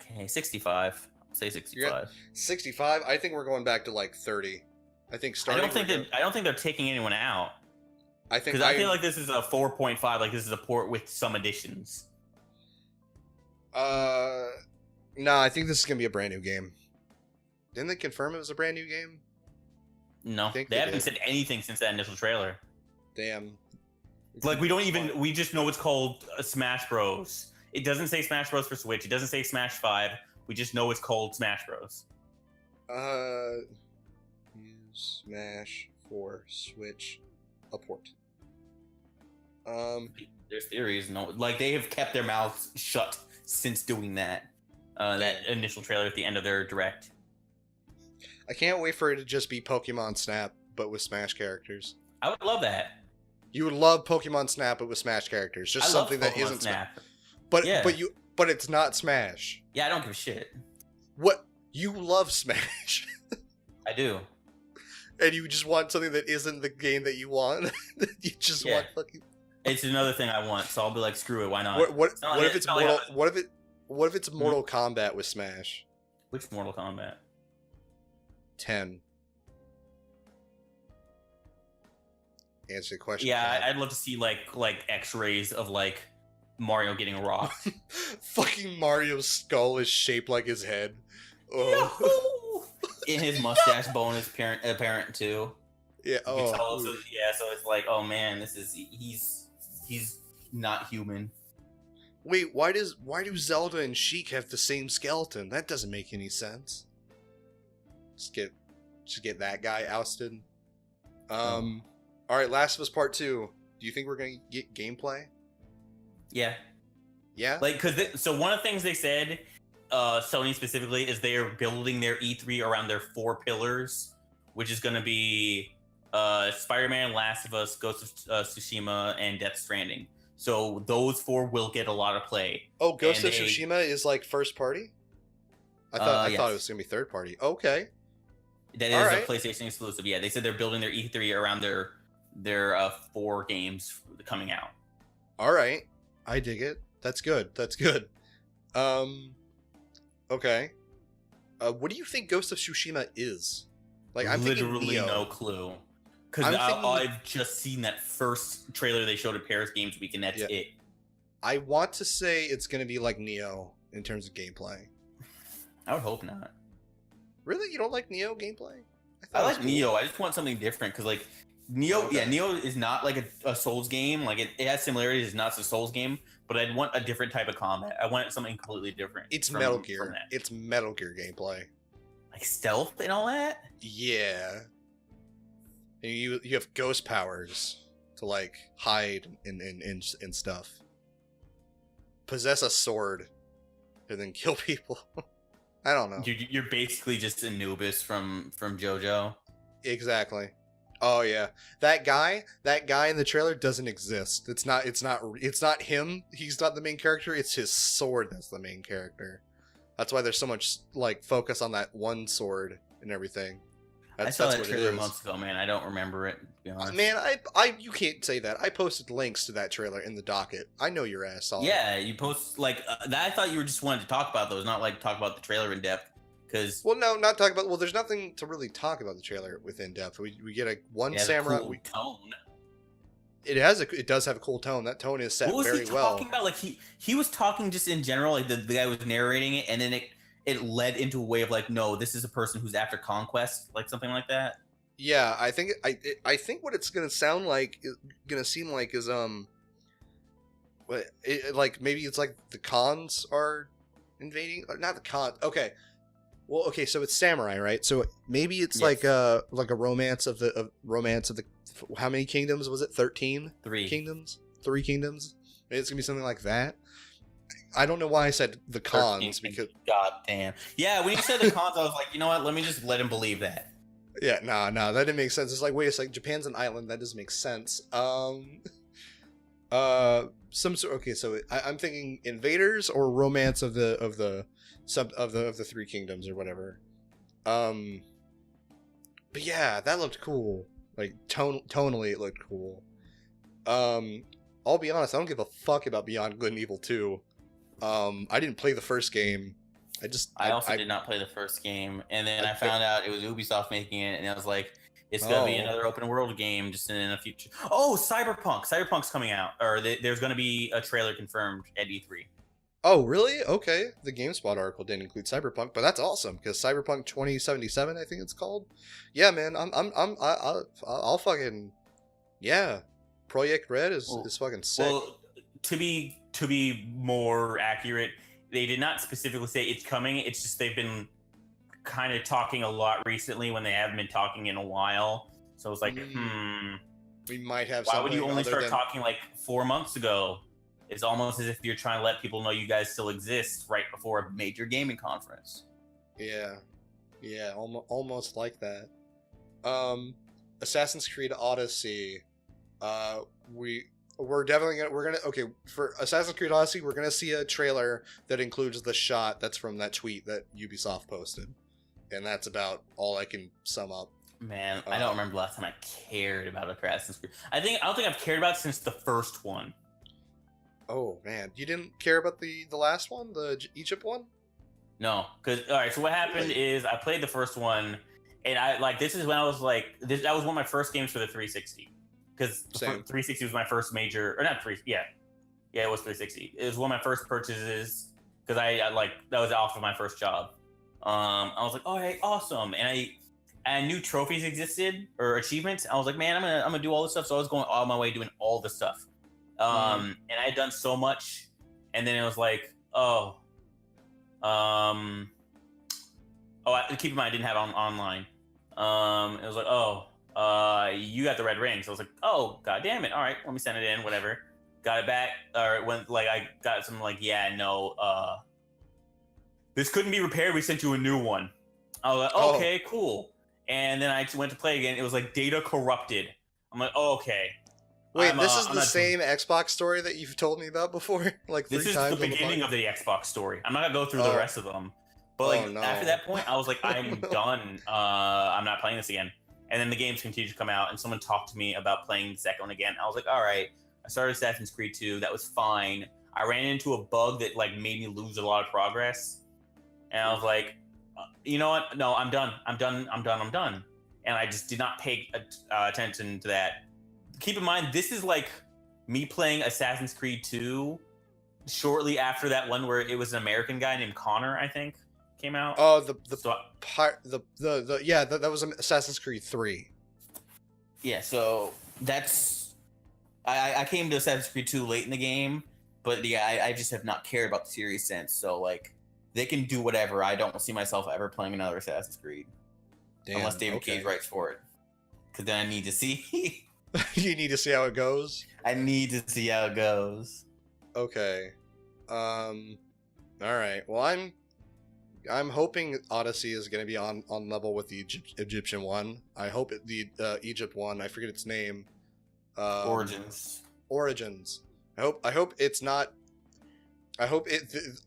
Okay, 65. I'll say 65. 65. I think we're going back to like 30. I think starting. I don't think they're taking anyone out. I think because I feel like this is a 4.5. Like this is a port with some additions. No, I think this is gonna be a brand new game. Didn't they confirm it was a brand new game? No, they haven't said anything since that initial trailer. Damn. Like we just know it's called Smash Bros. It doesn't say Smash Bros for Switch. It doesn't say Smash 5. We just know it's called Smash Bros. Use Smash for Switch a port. There's theories. No, like they have kept their mouths shut since doing that. That initial trailer at the end of their direct. I can't wait for it to just be Pokemon Snap, but with Smash characters. I would love that. You would love Pokemon Snap, but with Smash characters. Just something that isn't Snap. But it's not Smash. Yeah, I don't give a shit. What? You love Smash. I do. And you just want something that isn't the game that you want. You just want fucking. It's another thing I want, so I'll be like, screw it, why not? What if it's Mortal? What if it's Mortal Kombat with Smash? Which Mortal Kombat? 10. Answer the question. Yeah, I'd love to see like X-rays of like Mario getting rocked. Fucking Mario's skull is shaped like his head. Oh. In his mustache bone is apparent too. Yeah. Oh. So it's like, oh man, he's not human. Wait, why do Zelda and Sheik have the same skeleton? That doesn't make any sense. Just get that guy ousted. All right, Last of Us Part 2. Do you think we're gonna get gameplay? Yeah. Yeah. Like, so one of the things they said, Sony specifically, is they are building their E3 around their 4 pillars, which is gonna be Spider-Man, Last of Us, Ghost of Tsushima, and Death Stranding. So those 4 will get a lot of play. Oh, Ghost of Tsushima is like first party? I thought it was gonna be third party. Okay. That is a PlayStation exclusive. Yeah, they said they're building their E3 around their 4 games coming out. All right, I dig it. That's good. Okay. What do you think Ghost of Tsushima is? Like, I'm literally no clue. Because I've just seen that first trailer they showed at Paris Games Week, and that's it. I want to say it's going to be like Neo in terms of gameplay. I would hope not. Really? You don't like Neo gameplay? I like Neo. I just want something different because, like, Neo is not like a Souls game. Like, it has similarities. It's not a Souls game, but I'd want a different type of combat. I want something completely different. It's Metal Gear. It's Metal Gear gameplay. Like stealth and all that? Yeah. And you have ghost powers to, like, hide and stuff. Possess a sword and then kill people. I don't know. You're basically just Anubis from JoJo. Exactly. Oh yeah, that guy in the trailer doesn't exist. It's not him. He's not the main character. It's his sword that's the main character. That's why there's so much like focus on that one sword and everything. I saw that trailer months ago, man. I don't remember it, to be honest. Man, you can't say that. I posted links to that trailer in the docket. I know your ass saw it. Yeah, you post like that. I thought you were just wanted to talk about those, not like talk about the trailer in depth. Well, no, not talk about. Well, there's nothing to really talk about the trailer with in depth. We get samurai. Cool tone. It does have a cool tone. That tone is set very well. What was he talking about? Like he was talking just in general. Like the guy was narrating it, and then it led into a way of like, no, this is a person who's after conquest, like something like that. Yeah, I think what it's gonna seem like is like maybe it's like the Khans are invading, not the Khans. Okay, well, okay, so it's samurai, right? So maybe it's like a romance of the how many kingdoms was it? 13? 3 kingdoms. 3 kingdoms. Maybe it's gonna be something like that. I don't know why I said the Khans because God damn. Yeah, when you said the Khans, I was like, you know what? Let me just let him believe that. Yeah, no, that didn't make sense. It's like, wait a second, Japan's an island. That doesn't make sense. Some sort. Okay, so I'm thinking invaders or romance of the 3 kingdoms or whatever. But yeah, that looked cool. Like tonally, it looked cool. I'll be honest, I don't give a fuck about Beyond Good and Evil 2. I didn't play the first game. I also did not play the first game, and then I found out it was Ubisoft making it, and I was like, it's gonna be another open world game just in the future. Oh, Cyberpunk's coming out, or there's gonna be a trailer confirmed at E3. Oh, really? Okay. The GameSpot article didn't include Cyberpunk, but that's awesome because Cyberpunk 2077, I think it's called. Yeah, man, I'll fucking Project Red is fucking sick. Well, to be more accurate, they did not specifically say it's coming. It's just they've been kind of talking a lot recently when they haven't been talking in a while. So it's like, we might have. Why would you only start talking like 4 months ago? It's almost as if you're trying to let people know you guys still exist right before a major gaming conference. Yeah, almost like that. Assassin's Creed Odyssey. We're definitely gonna okay, for Assassin's Creed Odyssey, we're gonna see a trailer that includes the shot that's from that tweet that Ubisoft posted, and that's about all I can sum up. Man, I don't remember the last time I cared about a Assassin's Creed. I don't think I've cared about it since the first one. Oh man, you didn't care about the last one, the Egypt one? No, because all right. So what happened is I played the first one, and this is when I was that was one of my first games for the 360. Because 360 was my first major, or not yeah, it was 360. It was one of my first purchases because I that was off of my first job. I was like, all right, awesome, and I knew trophies existed or achievements. I was like, man, I'm gonna do all this stuff. So I was going all my way doing all the stuff, and I had done so much, and then it was like, keep in mind I didn't have online. It was like, you got the red ring. So I was like, oh, god damn it. All right, let me send it in, whatever. Got it back. Or when I got some this couldn't be repaired. We sent you a new one. I was like, okay, cool. And then I went to play again. It was like data corrupted. I'm like, okay. Wait, this is the same Xbox story that you've told me about before? Like 3 times? This is the beginning of the Xbox story. I'm not going to go through the rest of them. But after that point, I was like, I'm done. I'm not playing this again. And then the games continued to come out, and someone talked to me about playing the second one again. I was like, all right. I started Assassin's Creed 2. That was fine. I ran into a bug that made me lose a lot of progress. And I was like, you know what? No, I'm done. I'm done. And I just did not pay attention to that. Keep in mind, this is me playing Assassin's Creed 2 shortly after that one where it was an American guy named Connor, I think, came out. Oh, that was Assassin's Creed 3. Yeah, so that's I came to Assassin's Creed 2 late in the game, but yeah, I just have not cared about the series since. So they can do whatever. I don't see myself ever playing another Assassin's Creed. Damn, unless David Cage writes for it. Because then I need to see. You need to see how it goes? I need to see how it goes. Okay. Alright. Well, I'm hoping Odyssey is going to be on level with the Egyptian one. I hope the Egypt one, I forget its name. Origins. I hope it's not. I hope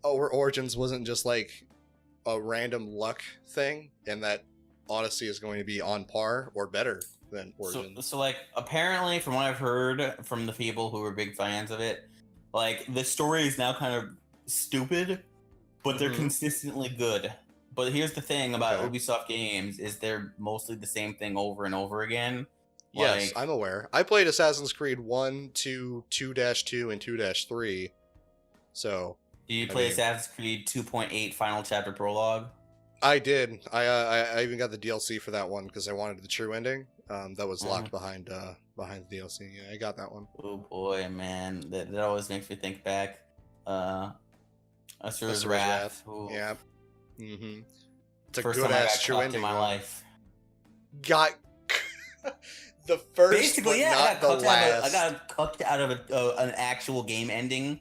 Origins wasn't just a random luck thing, and that Odyssey is going to be on par or better than Origins. So apparently, from what I've heard from the people who were big fans of it, the story is now kind of stupid, but they're consistently good. But here's the thing about Ubisoft games is they're mostly the same thing over and over again. Yes, I'm aware. I played Assassin's Creed 1, 2, 2-2, and 2-3. So. Did you play Assassin's Creed 2.8 Final Chapter Prologue? I did. I even got the DLC for that one because I wanted the true ending. That was locked behind the DLC. Yeah, I got that one. Oh boy, man, that always makes me think back. Asura's Wrath. Yeah. Mm-hmm. It's a first good ass true ending in my life. Got the first, basically, but not the last. I got cucked out of an actual game ending.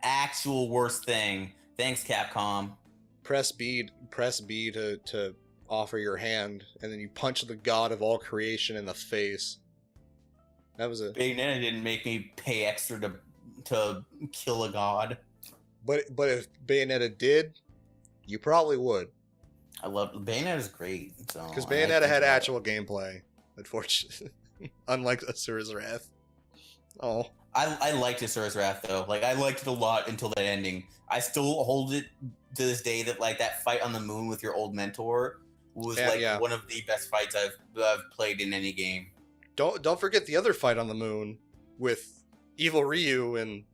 Actual worst thing. Thanks, Capcom. Press B to offer your hand, and then you punch the god of all creation in the face. That was Bayonetta didn't make me pay extra to kill a god. But if Bayonetta did, you probably would. I love Bayonetta's great. Because Bayonetta had actual gameplay, unfortunately. Unlike Asura's Wrath. Oh. I liked Asura's Wrath though. I liked it a lot until that ending. I still hold it to this day that that fight on the moon with your old mentor was one of the best fights I've played in any game. Don't forget the other fight on the moon with Evil Ryu and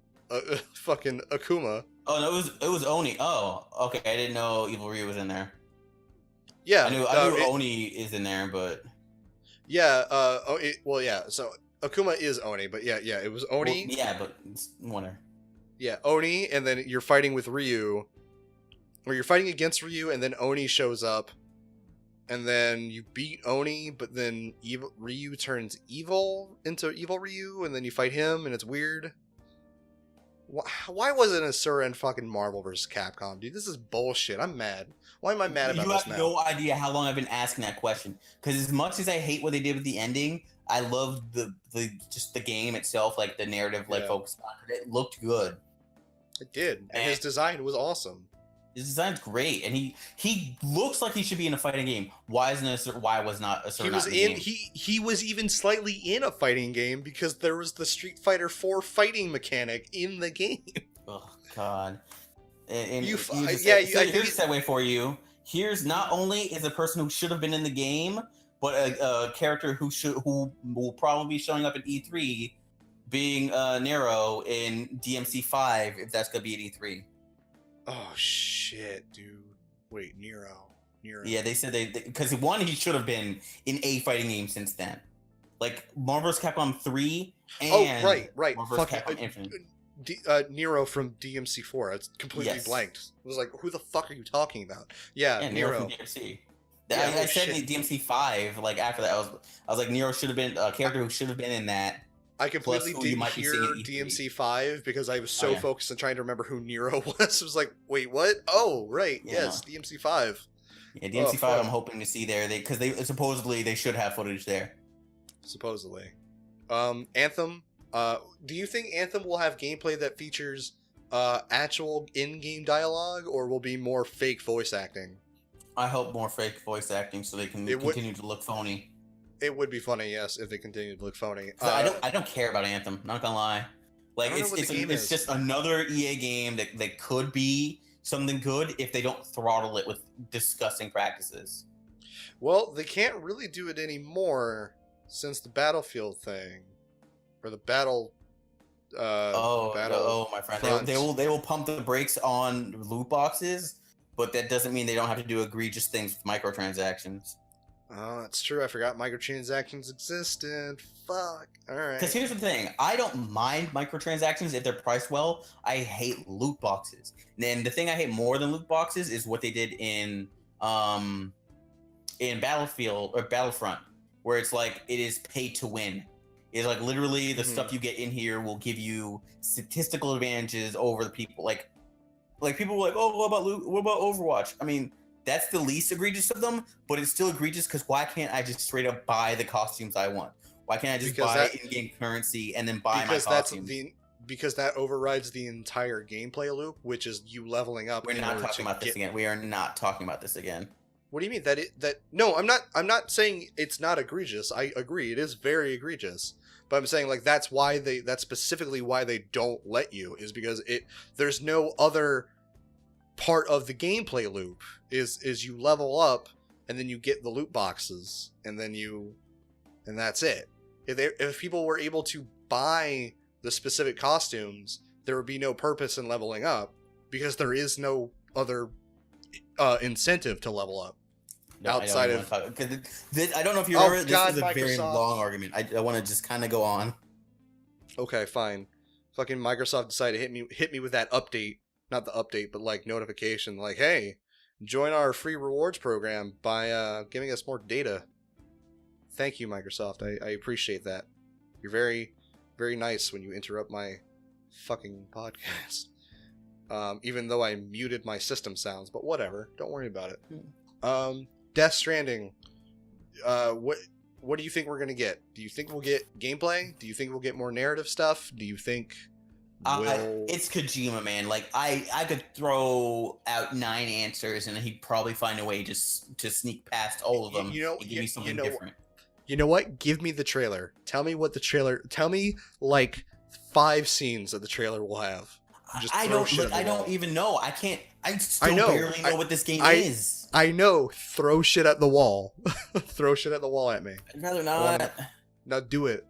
fucking Akuma. Oh no, it was Oni. Oh, okay. I didn't know Evil Ryu was in there. Yeah, I knew Oni is in there, but yeah. So Akuma is Oni, but yeah, it was Oni. Well, yeah, but it's whatever. Yeah, Oni, and then you're fighting with Ryu, or you're fighting against Ryu, and then Oni shows up, and then you beat Oni, but then Ryu turns evil into Evil Ryu, and then you fight him, and it's weird. Why wasn't Asura in fucking Marvel vs. Capcom, dude? This is bullshit. I'm mad. Why am I mad about this now? You have no idea how long I've been asking that question. Because as much as I hate what they did with the ending, I love the just the game itself, like the narrative, like focused on it. It looked good. It did, and his design was awesome. His design's great, and he looks like he should be in a fighting game. Why was not Asura? He was he was even slightly in a fighting game because there was the Street Fighter 4 fighting mechanic in the game. Oh God! And here's a segue for you. Here's not only is a person who should have been in the game, but a character who will probably be showing up at E3, being Nero in DMC5 if that's gonna be at E3. Oh shit, dude! Wait, Nero. Yeah, they said because one, he should have been in a fighting game since then, like Marvel vs. Capcom 3 and right. Marvel vs. Capcom Infinite. Nero from DMC4. It's completely blanked. It was like, who the fuck are you talking about? Yeah, Nero from DMC. I said DMC5. Like after that, I was like, Nero should have been a character who should have been in that. I completely didn't hear DMC5 because I was so focused on trying to remember who Nero was. I was like, wait, what? Oh, right. Yeah. Yes, DMC5. Yeah, DMC5 I'm hoping to see there. Because they supposedly they should have footage there. Supposedly. Anthem. Do you think Anthem will have gameplay that features actual in-game dialogue, or will be more fake voice acting? I hope more fake voice acting so they can continue to look phony. It would be funny, yes, if they continued to look phony. I don't care about Anthem. Not gonna lie, like it's just another EA game that could be something good if they don't throttle it with disgusting practices. Well, they can't really do it anymore since the Battlefield thing, or the battle. My friend, they will pump the brakes on loot boxes, but that doesn't mean they don't have to do egregious things with microtransactions. Oh, that's true. I forgot microtransactions existed. Fuck. All right. Because here's the thing. I don't mind microtransactions if they're priced well. I hate loot boxes. And the thing I hate more than loot boxes is what they did in Battlefield or Battlefront, where it's like it is pay to win. It's like literally the stuff you get in here will give you statistical advantages over the people. Like people were like, oh, what about loot? What about Overwatch? I mean, that's the least egregious of them, but it's still egregious because why can't I just straight up buy the costumes I want? Why can't I just buy in-game currency and then buy my costumes? Because that overrides the entire gameplay loop, which is you leveling up. We're not talking about this again. We are not talking about this again. What do you mean No, I'm not saying it's not egregious. I agree, it is very egregious. But I'm saying like that's specifically why they don't let you, is because there's no other part of the gameplay loop is you level up and then you get the loot boxes and that's it. If people were able to buy the specific costumes, there would be no purpose in leveling up because there is no other incentive to level up outside of. I don't know if you remember. This is a very long argument. I want to just kind of go on. Okay, fine. Fucking Microsoft decided to hit me with that update. Not the update, but like notification, like, hey, join our free rewards program by giving us more data. Thank you, Microsoft. I appreciate that. You're very, very nice when you interrupt my fucking podcast. Even though I muted my system sounds, but whatever. Don't worry about it. Death Stranding. What do you think we're gonna get? Do you think we'll get gameplay? Do you think we'll get more narrative stuff? Do you think it's Kojima, man. Like I could throw out 9 answers and he'd probably find a way just to sneak past all of them and give me something different. You know what? Give me the trailer. Tell me like 5 scenes that the trailer will have. I don't even know. I barely know what this game is. I know. Throw shit at the wall. Throw shit at the wall at me. I'd rather not. Now do it.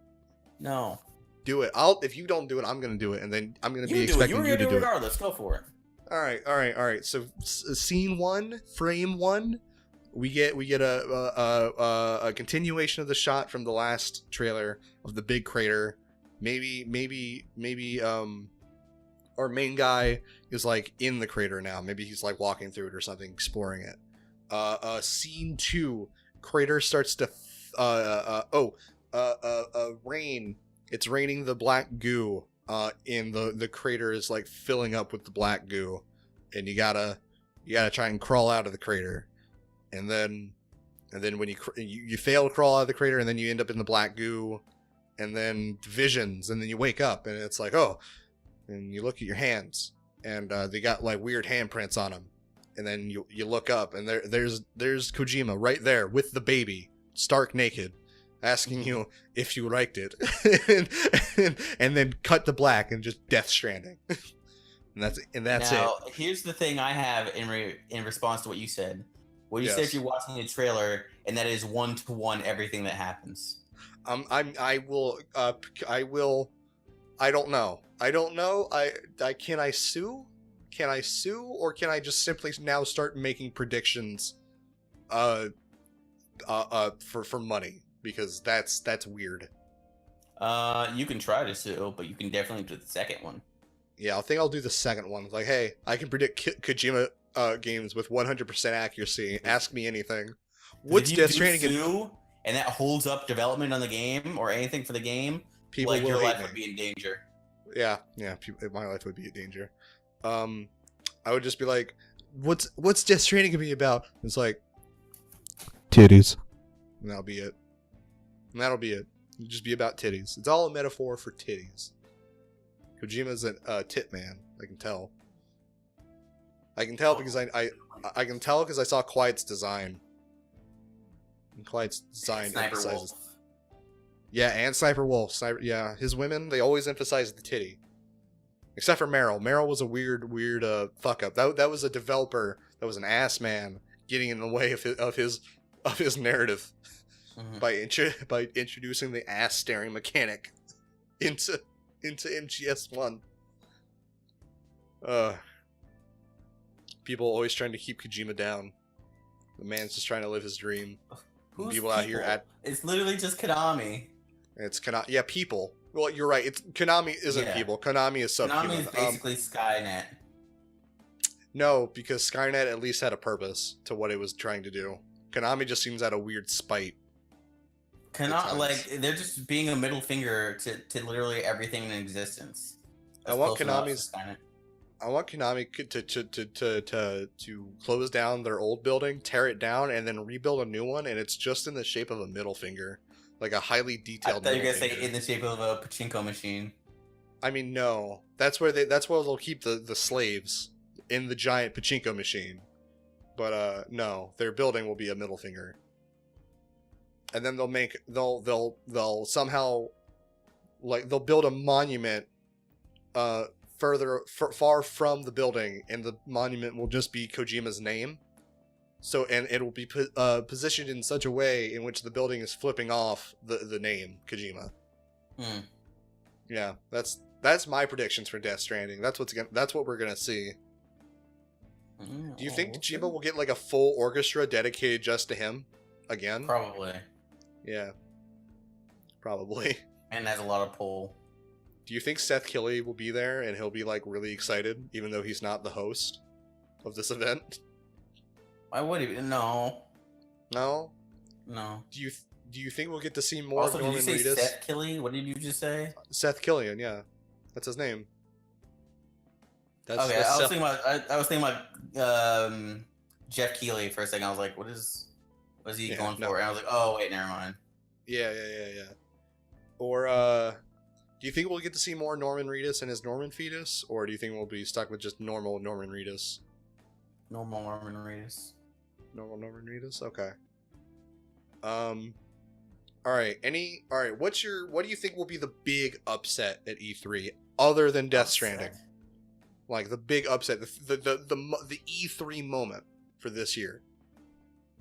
No. Do it. If you don't do it, I'm gonna do it, and then I'm gonna be expecting you to do it. Regardless, go for it. All right. So, scene 1, frame 1, we get a continuation of the shot from the last trailer of the big crater. Maybe our main guy is like in the crater now. Maybe he's like walking through it or something, exploring it. Scene 2, crater starts to rain. It's raining the black goo in the crater is like filling up with the black goo, and you gotta try and crawl out of the crater, and then when you fail to crawl out of the crater, and then you end up in the black goo, and then visions, and then you wake up, and it's like, oh, and you look at your hands, and they got like weird handprints on them, and then you look up, and there's Kojima right there with the baby, stark naked, asking you if you liked it, and then cut to black and just Death Stranding, and that's now, it. Here's the thing I have in response to what you said. What you Yes. said you're watching the trailer, and that is 1-to-1 everything that happens. I will. I don't know. Can I sue? Can I sue, or can I just simply now start making predictions? For money, because that's weird. You can try to sue, but you can definitely do the second one. Yeah, I think I'll do the second one. Like, hey, I can predict Kojima games with 100% accuracy. Ask me anything. What's Death Stranding? Sue, and that holds up development on the game or anything for the game, People like will your hate life me. would be in danger. Yeah, my life would be in danger. I would just be like, what's Death Stranding gonna be about? It's like titties. And that'll be it. It'll just be about titties. It's all a metaphor for titties. Kojima's a tit man. I can tell. Because I can tell because I saw Quiet's design. And Quiet's design Sniper emphasizes. Wolf. Yeah, and Sniper Wolf. Yeah, his women, they always emphasize the titty. Except for Meryl. Meryl was a weird fuck up. That was a developer that was an ass man getting in the way of his narrative by introducing the ass staring mechanic into MGS1. People always trying to keep Kojima down. The man's just trying to live his dream. Who's People out here It's literally just Konami. It's Konami. Yeah, people. Well, you're right. It's Konami isn't Yeah. people. Konami is subhuman. Konami is basically Skynet. No, because Skynet at least had a purpose to what it was trying to do. Konami just seems out of weird spite. Konami, like, they're just being a middle finger to literally everything in existence. I want That's close enough to Konami's- Skynet. I want Konami to close down their old building, tear it down, and then rebuild a new one, and it's just in the shape of a middle finger, like a highly I detailed. thought you were middle gonna say finger. in the shape of a pachinko machine. I mean, no. That's where they'll keep the slaves in the giant pachinko machine. But no, their building will be a middle finger. And then they'll somehow, like, they'll build a monument far from the building, and the monument will just be Kojima's name. So, and it will be positioned in such a way in which the building is flipping off the name Kojima. Yeah, that's my predictions for Death Stranding. That's what we're gonna see. Do you think Kojima will get like a full orchestra dedicated just to him again? Probably. Yeah, probably. And has a lot of pull. Do you think Seth Kelly will be there and he'll be like really excited, even though he's not the host of this event? I would even no. No. No. Do you think we'll get to see more Also, of did you Norman say Reedus? Seth Kelly? What did you just say? Seth Killian, yeah, that's his name. Okay, that's I was Seth- thinking about Jeff Keighley for a second. I was like, what is he Yeah, going no. for? And I was like, oh wait, never mind. Yeah. Or do you think we'll get to see more Norman Reedus and his Norman fetus, or do you think we'll be stuck with just normal Norman Reedus? Normal Norman Reedus. Normal Norman Reedus? Okay. Alright, what do you think will be the big upset at E3 other than Death Stranding? Like the big upset, the E3 moment for this year.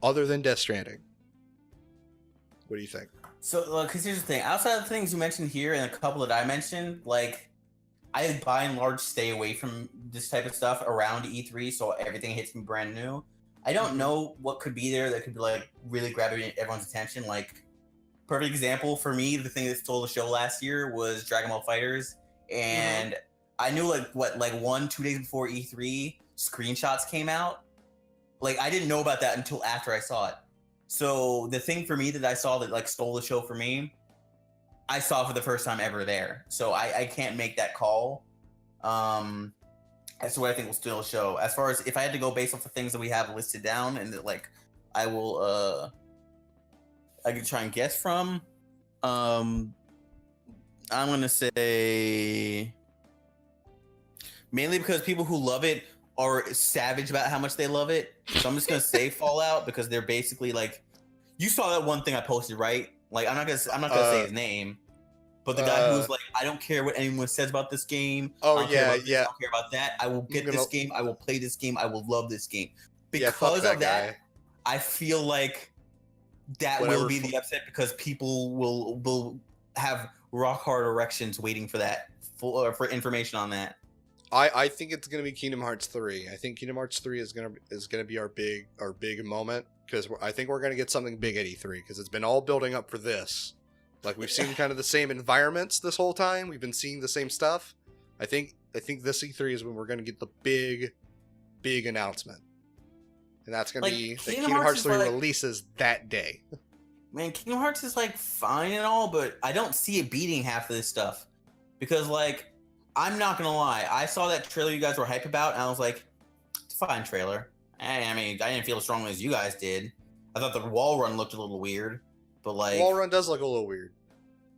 Other than Death Stranding. What do you think? So, because here's the thing. Outside of the things you mentioned here and a couple that I mentioned, like, I by and large stay away from this type of stuff around E3, so everything hits me brand new. I don't know what could be there that could be, like, really grabbing everyone's attention. Like, perfect example for me, the thing that stole the show last year was Dragon Ball FighterZ, and I knew, like, 1-2 days before E3, screenshots came out. Like, I didn't know about that until after I saw it. So the thing for me that I saw that like stole the show for me, I saw for the first time ever there. So I can't make that call. That's what I think will still show. As far as if I had to go based off the things that we have listed down and that, like, I could try and guess from. I'm gonna say mainly because people who love it are savage about how much they love it. So I'm just gonna say Fallout because they're basically like, you saw that one thing I posted, right? Like I'm not gonna say his name, but the guy who's like, I don't care what anyone says about this game. Oh I don't yeah, care about this, yeah. I don't care about that. I will get this game. I will play this game. I will love this game Fuck because of that. guy. I feel like that will be the upset because people will have rock hard erections waiting for that for information on that. I think it's gonna be Kingdom Hearts 3. I think Kingdom Hearts 3 is gonna be our big moment because I think we're gonna get something big at E3 because it's been all building up for this. Like we've seen kind of the same environments this whole time. We've been seeing the same stuff. I think this E3 is when we're gonna get the big announcement, and that's gonna be that Kingdom Hearts 3 releases that day. Man, Kingdom Hearts is like fine and all, but I don't see it beating half of this stuff because like. I'm not gonna lie. I saw that trailer you guys were hype about, and I was like, "It's a fine trailer." I mean, I didn't feel as strongly as you guys did. I thought the wall run looked a little weird, but like wall run does look a little weird.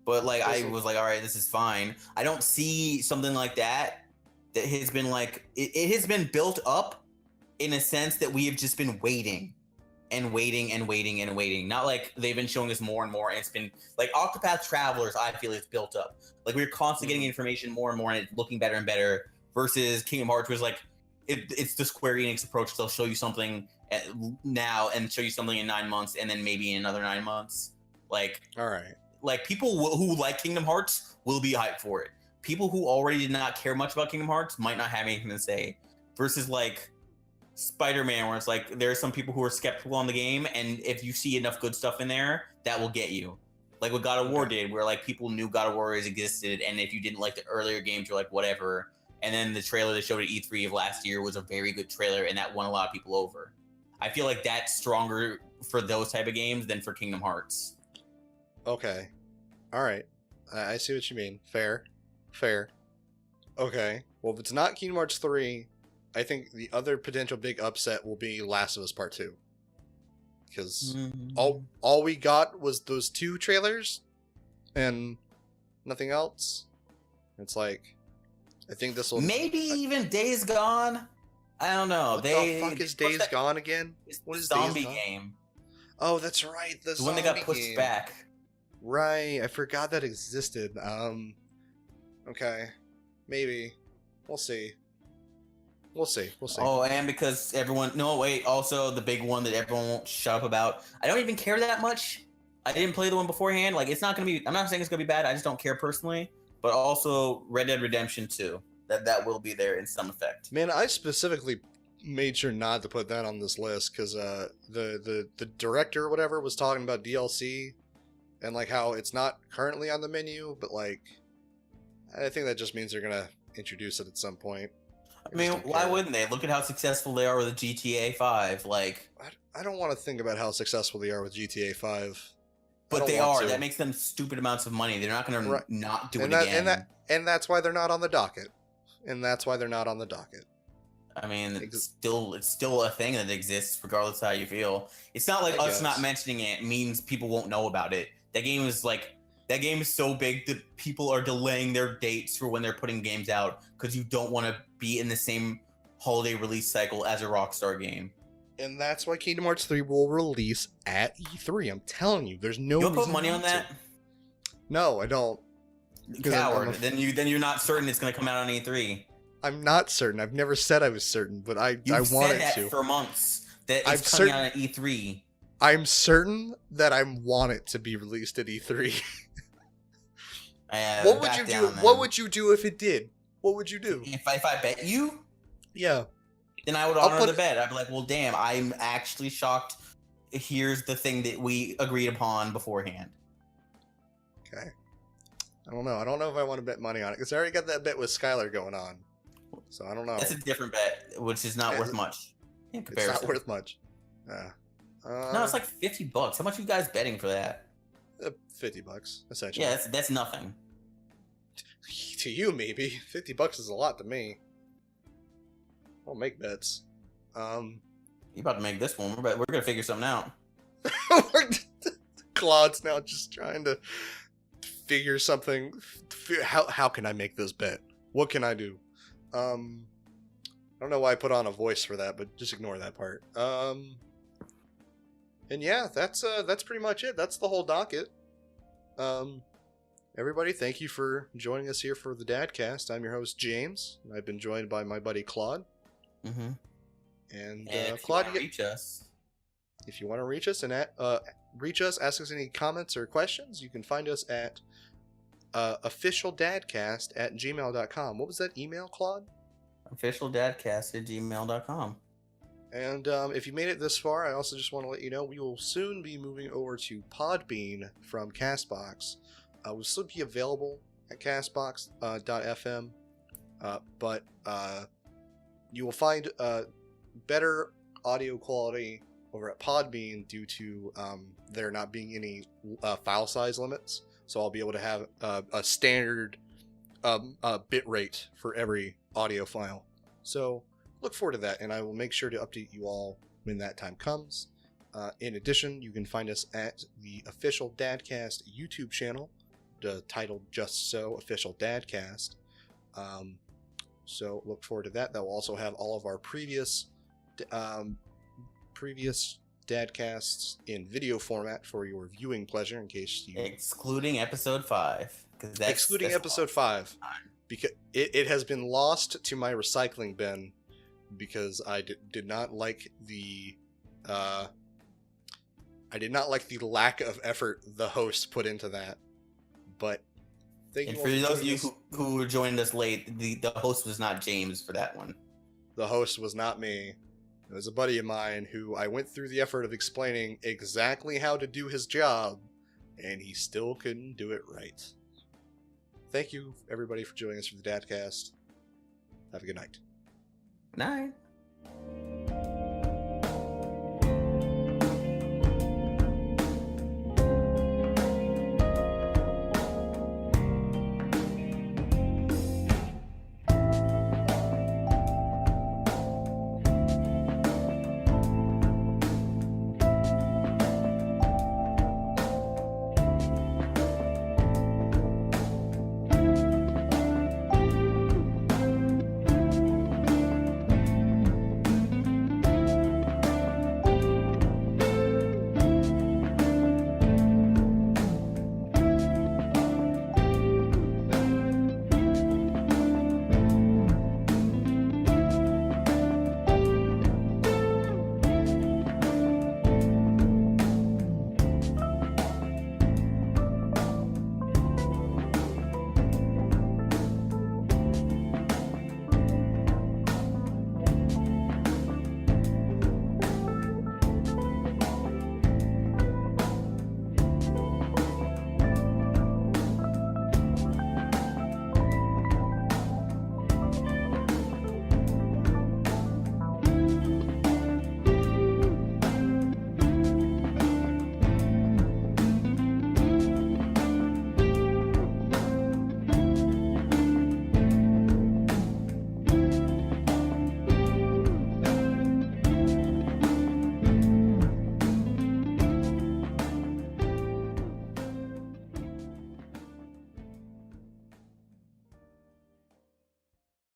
But like, I was like, "All right, this is fine." I don't see something like that has been like it has been built up in a sense that we have just been waiting and waiting and waiting and waiting. Not like they've been showing us more and more. And it's been like Octopath Travelers. I feel it's built up. Like we're constantly getting information more and more, and it's looking better and better. Versus Kingdom Hearts was like, it's the Square Enix approach. They'll show you something now and show you something in 9 months, and then maybe in another 9 months. Like, all right, like people who like Kingdom Hearts will be hyped for it. People who already did not care much about Kingdom Hearts might not have anything to say. Versus like Spider-Man, where it's like there are some people who are skeptical on the game, and if you see enough good stuff in there, that will get you. Like what God of War did, where like people knew God of War existed, and if you didn't like the earlier games, you're like whatever. And then the trailer they showed at E3 of last year was a very good trailer, and that won a lot of people over. I feel like that's stronger for those type of games than for Kingdom Hearts. Okay, all right, I see what you mean. Fair. Okay, well if it's not Kingdom Hearts 3, I think the other potential big upset will be Last of Us Part 2. Because all we got was those 2 trailers and nothing else. It's like, I think this will maybe even Days Gone. I don't know. What the fuck is Days Gone again? What is zombie Days Gone? game? Oh, that's right. The one that got pushed back. Right. I forgot that existed. Okay. Maybe. We'll see. We'll see. Oh, and because everyone... No, wait. Also, the big one that everyone won't shut up about. I don't even care that much. I didn't play the one beforehand. Like, it's not going to be... I'm not saying it's going to be bad. I just don't care personally. But also, Red Dead Redemption 2. That will be there in some effect. Man, I specifically made sure not to put that on this list because the director or whatever was talking about DLC and, like, how it's not currently on the menu, but, like, I think that just means they're going to introduce it at some point. I mean, why wouldn't they? Look at how successful they are with the GTA 5. Like, I don't want to think about how successful they are with GTA 5. But they are. That makes them stupid amounts of money. They're not going to not do it again. And that's why they're not on the docket. I mean, it's still a thing that exists, regardless of how you feel. It's not like us not mentioning it means people won't know about it. That game is so big that people are delaying their dates for when they're putting games out because you don't want to be in the same holiday release cycle as a Rockstar game. And that's why Kingdom Hearts 3 will release at E3. I'm telling you, there's no reason put money on that? No, I don't. Coward. Then you're not certain it's going to come out on E3. I'm not certain. I've never said I was certain, but I want it to. You've said that for months. That it's coming out on E3. I'm certain that I want it to be released at E3. What would you do? What would you do if it did? What would you do? If I bet you? Yeah. Then I would honor the bet. I'd be like, well, damn, I'm actually shocked. Here's the thing that we agreed upon beforehand. Okay. I don't know. I don't know if I want to bet money on it because I already got that bet with Skylar going on. So I don't know. That's a different bet, which is not worth much in comparison. It's not worth much. No, it's like $50. How much are you guys betting for that? $50 essentially. Yeah, that's nothing. To you, maybe $50 is a lot to me. I'll make bets. You about to make this one? We're gonna figure something out. Claude's now just trying to figure something. How can I make this bet? What can I do? I don't know why I put on a voice for that, but just ignore that part. And yeah, that's pretty much it. That's the whole docket. Everybody, thank you for joining us here for the DADCast. I'm your host, James, and I've been joined by my buddy Claude. Mm-hmm. And if Claude, you reach us. If you want to reach us and ask us any comments or questions, you can find us at officialdadcast@gmail.com. What was that email, Claude? officialdadcast@gmail.com. And if you made it this far, I also just want to let you know we will soon be moving over to Podbean from Castbox. We'll still be available at castbox.fm, but you will find better audio quality over at Podbean due to there not being any file size limits. So I'll be able to have a standard bit rate for every audio file. So look forward to that, and I will make sure to update you all when that time comes. In addition, you can find us at the official DADCast YouTube channel, titled just so Official DADCast. So look forward to that. That will also have all of our previous DADcasts in video format for your viewing pleasure, in case you excluding episode 5. Excluding episode 5, because it has been lost to my recycling bin because I did not like the lack of effort the host put into that. But thank you. And for those of you who joined us late, the host was not James for that one. The host was not me. It was a buddy of mine who I went through the effort of explaining exactly how to do his job, and he still couldn't do it right. Thank you, everybody, for joining us for the DADCast. Have a good night. Night.